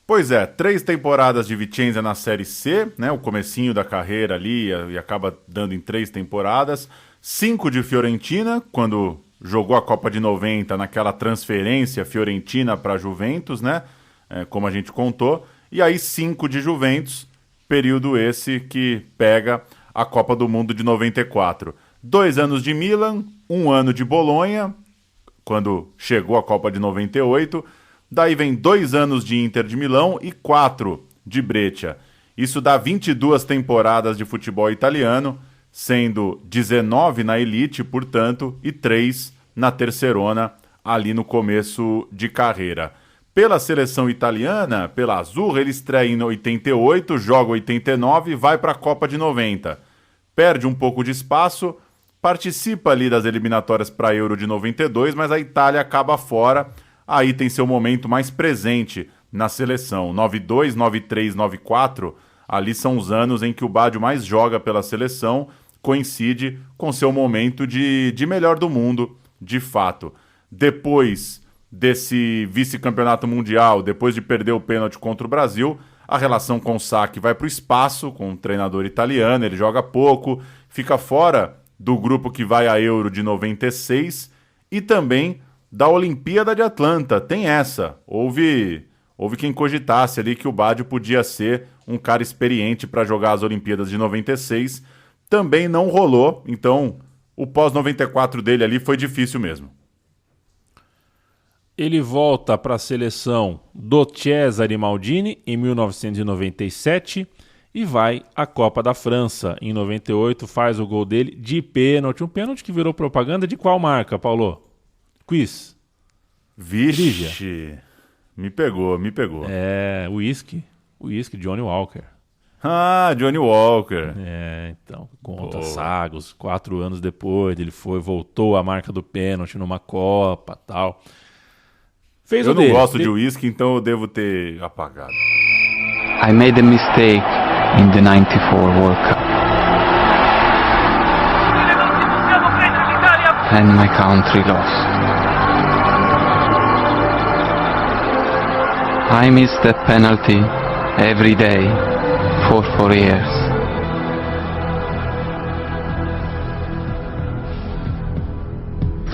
Pois é, 3 temporadas de Vicenza na Série C, né, o comecinho da carreira ali e acaba dando em 3 temporadas. 5 de Fiorentina, quando jogou a Copa de 90 naquela transferência Fiorentina para Juventus, né, como a gente contou. E aí 5 de Juventus, período esse que pega a Copa do Mundo de 94. 2 anos de Milan, 1 ano de Bolonha, quando chegou a Copa de 98. Daí vem 2 anos de Inter de Milão e 4 de Brescia. Isso dá 22 temporadas de futebol italiano, sendo 19 na elite, portanto, e 3 na terceirona, ali no começo de carreira. Pela seleção italiana, pela Azzurra, ele estreia em 88, joga 89 e vai para a Copa de 90. Perde um pouco de espaço, participa ali das eliminatórias para a Euro de 92, mas a Itália acaba fora. Aí tem seu momento mais presente na seleção. 92, 93, 94, ali são os anos em que o Baggio mais joga pela seleção, coincide com seu momento de melhor do mundo, de fato. Depois desse vice-campeonato mundial, depois de perder o pênalti contra o Brasil, a relação com o Sacchi vai para o espaço, com o treinador italiano, ele joga pouco, fica fora do grupo que vai à Euro de 96 e também da Olimpíada de Atlanta. Tem essa. Houve quem cogitasse ali que o Baggio podia ser um cara experiente para jogar as Olimpíadas de 96. Também não rolou, então o pós-94 dele ali foi difícil mesmo. Ele volta para a seleção do Cesare Maldini em 1997 e vai à Copa da França. Em 98 faz o gol dele de pênalti. Um pênalti que virou propaganda de qual marca, Paulo? Quiz. Vixe, me pegou. Whisky, Johnny Walker. Ah, Johnny Walker. Então, conta sagos, 4 anos depois, ele voltou à marca do pênalti numa Copa, tal. Fez eu o não dele. gosto de uísque, então eu devo ter apagado. I made a mistake in the 94 World Cup. And my country lost. I missed that penalty every day for 4 years.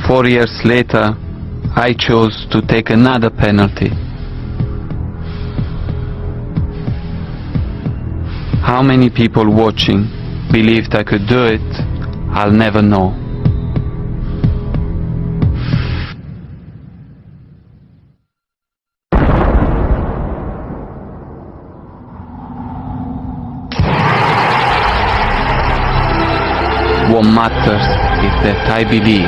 Four years later, I chose to take another penalty. How many people watching believed I could do it, I'll never know. What matters is that I believe.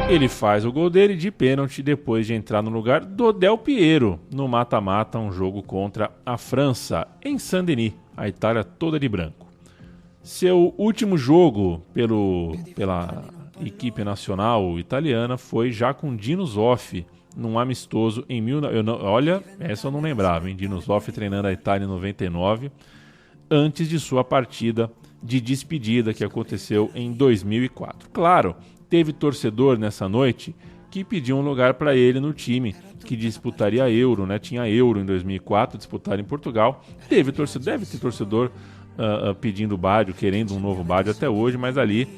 Ele faz o gol dele de pênalti depois de entrar no lugar do Del Piero no mata-mata, um jogo contra a França, em Saint-Denis, a Itália toda de branco. Seu último jogo pela equipe nacional italiana foi já com Dino Zoff, num amistoso em olha, essa eu não lembrava, hein? Dino Zoff treinando a Itália em 99, antes de sua partida de despedida que aconteceu em 2004. Claro, teve torcedor nessa noite que pediu um lugar para ele no time que disputaria a Euro, né? Tinha Euro em 2004, disputar em Portugal. Deve ter torcedor pedindo o Baggio, querendo um novo Baggio até hoje, mas ali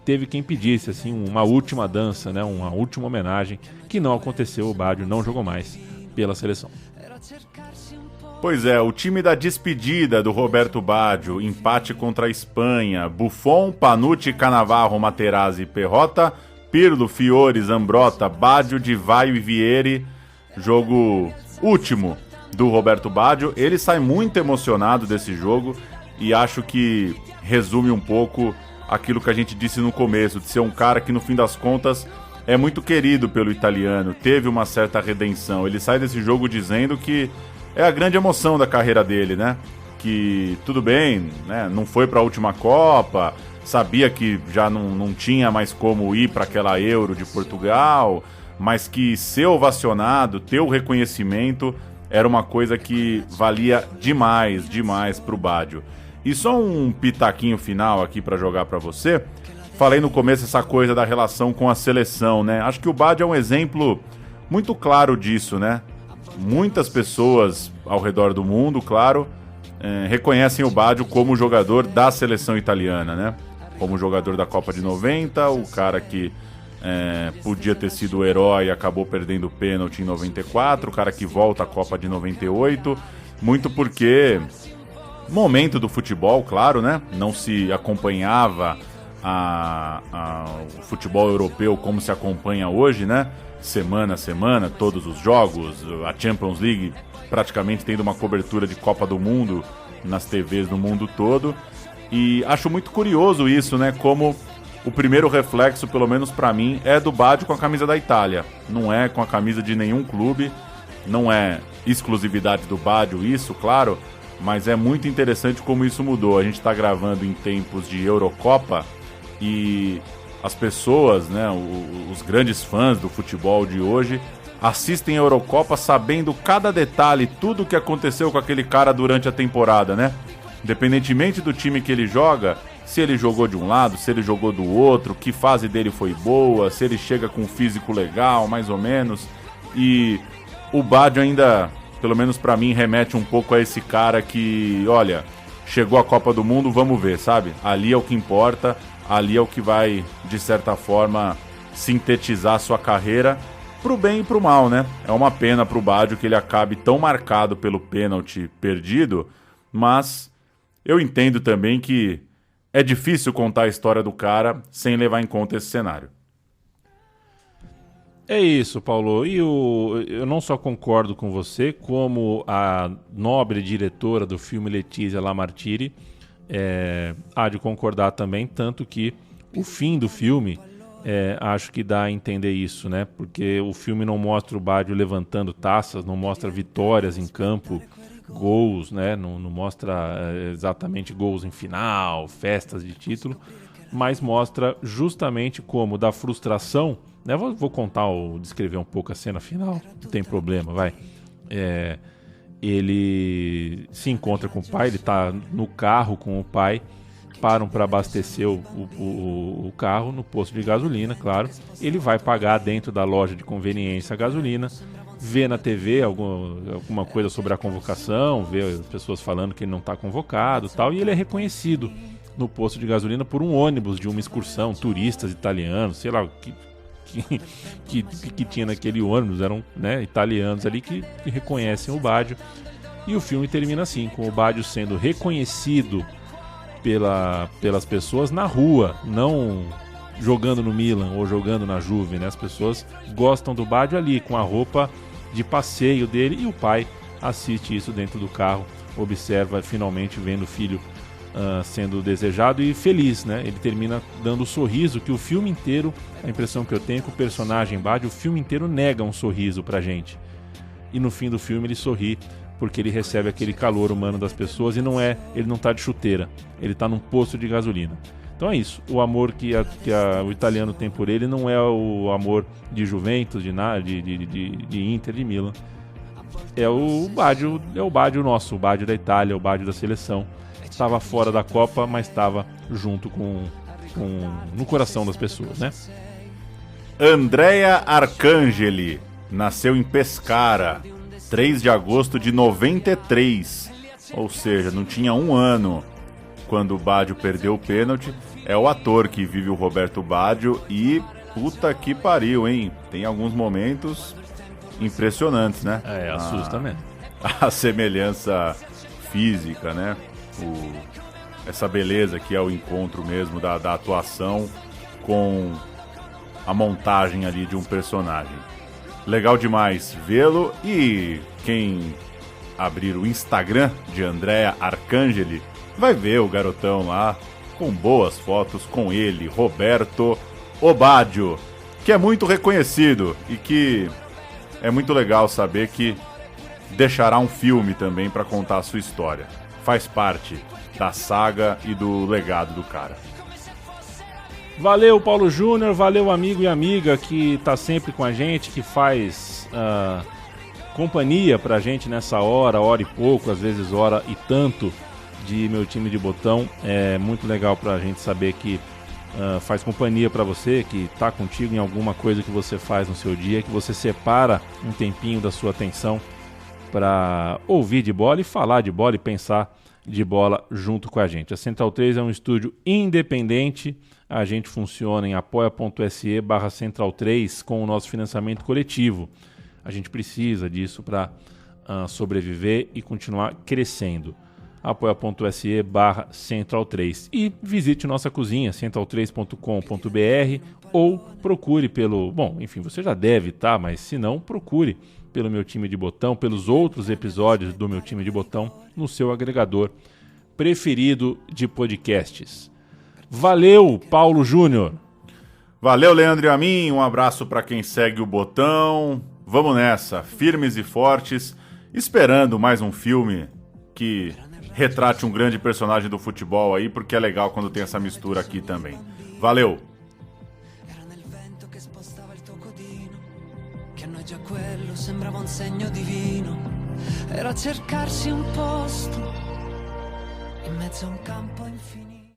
teve quem pedisse assim, uma última dança, né? Uma última homenagem, que não aconteceu. O Baggio não jogou mais pela seleção. Pois é, o time da despedida do Roberto Baggio, empate contra a Espanha, Buffon, Panucci, Cannavaro, Materazzi, Perrotta, Pirlo, Fiore, Zambrotta, Baggio, Di Vaio e Vieri, jogo último do Roberto Baggio. Ele sai muito emocionado desse jogo e acho que resume um pouco aquilo que a gente disse no começo, de ser um cara que no fim das contas é muito querido pelo italiano, teve uma certa redenção. Ele sai desse jogo dizendo que é a grande emoção da carreira dele, né? Que tudo bem, né? Não foi para a última Copa, sabia que já não tinha mais como ir para aquela Euro de Portugal, mas que ser ovacionado, ter o reconhecimento, era uma coisa que valia demais para o Baggio. E só um pitaquinho final aqui para jogar para você. Falei no começo essa coisa da relação com a seleção, né? Acho que o Baggio é um exemplo muito claro disso, né? Muitas pessoas ao redor do mundo, claro, reconhecem o Baggio como jogador da seleção italiana, né? Como jogador da Copa de 90, o cara que podia ter sido o herói e acabou perdendo o pênalti em 94, o cara que volta à Copa de 98, muito porque momento do futebol, claro, né? Não se acompanhava o futebol europeu como se acompanha hoje, né? Semana a semana, todos os jogos, a Champions League praticamente tendo uma cobertura de Copa do Mundo nas TVs do mundo todo. E acho muito curioso isso, né? Como o primeiro reflexo, pelo menos pra mim, é do Baggio com a camisa da Itália. Não é com a camisa de nenhum clube, não é exclusividade do Baggio isso, claro, mas é muito interessante como isso mudou. A gente tá gravando em tempos de Eurocopa e as pessoas, né, os grandes fãs do futebol de hoje, assistem a Eurocopa sabendo cada detalhe, tudo o que aconteceu com aquele cara durante a temporada, né? Independentemente do time que ele joga, se ele jogou de um lado, se ele jogou do outro, que fase dele foi boa, se ele chega com um físico legal, mais ou menos. E o Baggio ainda, pelo menos pra mim, remete um pouco a esse cara que, olha, chegou a Copa do Mundo, vamos ver, sabe? Ali é o que importa. Ali é o que vai, de certa forma, sintetizar a sua carreira pro bem e pro mal, né? É uma pena pro Baggio que ele acabe tão marcado pelo pênalti perdido, mas eu entendo também que é difícil contar a história do cara sem levar em conta esse cenário. É isso, Paulo. E eu não só concordo com você, como a nobre diretora do filme Letizia Lamartine há de concordar também, tanto que o fim do filme acho que dá a entender isso, né? Porque o filme não mostra o Baggio levantando taças, não mostra vitórias em campo, gols, né? Não mostra exatamente gols em final, festas de título, mas mostra justamente como da frustração, né? Vou descrever um pouco a cena final, não tem problema, vai. Ele se encontra com o pai, ele está no carro com o pai, param para abastecer o carro no posto de gasolina, claro. Ele vai pagar dentro da loja de conveniência a gasolina, vê na TV alguma coisa sobre a convocação, vê as pessoas falando que ele não está convocado e tal, e ele é reconhecido no posto de gasolina por um ônibus de uma excursão, turistas italianos, sei lá o que tinha naquele ônibus, eram, né, italianos ali que reconhecem o Baggio. E o filme termina assim, com o Baggio sendo reconhecido pelas pessoas na rua, não jogando no Milan ou jogando na Juve, né? As pessoas gostam do Baggio ali, com a roupa de passeio dele, e o pai assiste isso dentro do carro, observa, finalmente vendo o filho sendo desejado e feliz, né? Ele termina dando um sorriso que o filme inteiro, a impressão que eu tenho é que o personagem Baggio, o filme inteiro nega um sorriso pra gente. E no fim do filme ele sorri, porque ele recebe aquele calor humano das pessoas e ele não tá de chuteira, ele tá num posto de gasolina. Então é isso, o amor que o italiano tem por ele não é o amor de Juventus, de Inter, de Milan. É o Baggio nosso, o Baggio da Itália, o Baggio da seleção. Estava fora da Copa, mas estava junto no coração das pessoas, né? Andrea Arcangeli nasceu em Pescara, 3 de agosto de 93, ou seja, não tinha um ano quando o Baggio perdeu o pênalti. É o ator que vive o Roberto Baggio e puta que pariu, hein? Tem alguns momentos impressionantes, né? Assusta mesmo. A semelhança física, né? Essa beleza que é o encontro mesmo da atuação com a montagem ali de um personagem. Legal demais vê-lo, e quem abrir o Instagram de Andrea Arcangeli vai ver o garotão lá com boas fotos com ele, Roberto Baggio, que é muito reconhecido e que é muito legal saber que deixará um filme também para contar a sua história. Faz parte da saga e do legado do cara. Valeu, Paulo Júnior, valeu, amigo e amiga que tá sempre com a gente, que faz companhia pra gente nessa hora e pouco, às vezes hora e tanto, de Meu Time de Botão. É muito legal pra gente saber que faz companhia pra você, que tá contigo em alguma coisa que você faz no seu dia, que você separa um tempinho da sua atenção pra ouvir de bola e falar de bola e pensar de bola junto com a gente. A Central 3 é um estúdio independente. A gente funciona em apoia.se/Central3 com o nosso financiamento coletivo. A gente precisa disso para sobreviver e continuar crescendo. apoia.se/Central3. E visite nossa cozinha, central3.com.br, ou procure pelo... Bom, enfim, você já deve, tá? Mas se não, procure pelo Meu Time de Botão, pelos outros episódios do Meu Time de Botão no seu agregador preferido de podcasts. Valeu, Paulo Júnior. Valeu, Leandro e a mim. Um abraço para quem segue o Botão. Vamos nessa, firmes e fortes, esperando mais um filme que retrate um grande personagem do futebol aí, porque é legal quando tem essa mistura aqui também. Valeu! Già quello sembrava un segno divino, era cercarsi un posto in mezzo a un campo infinito.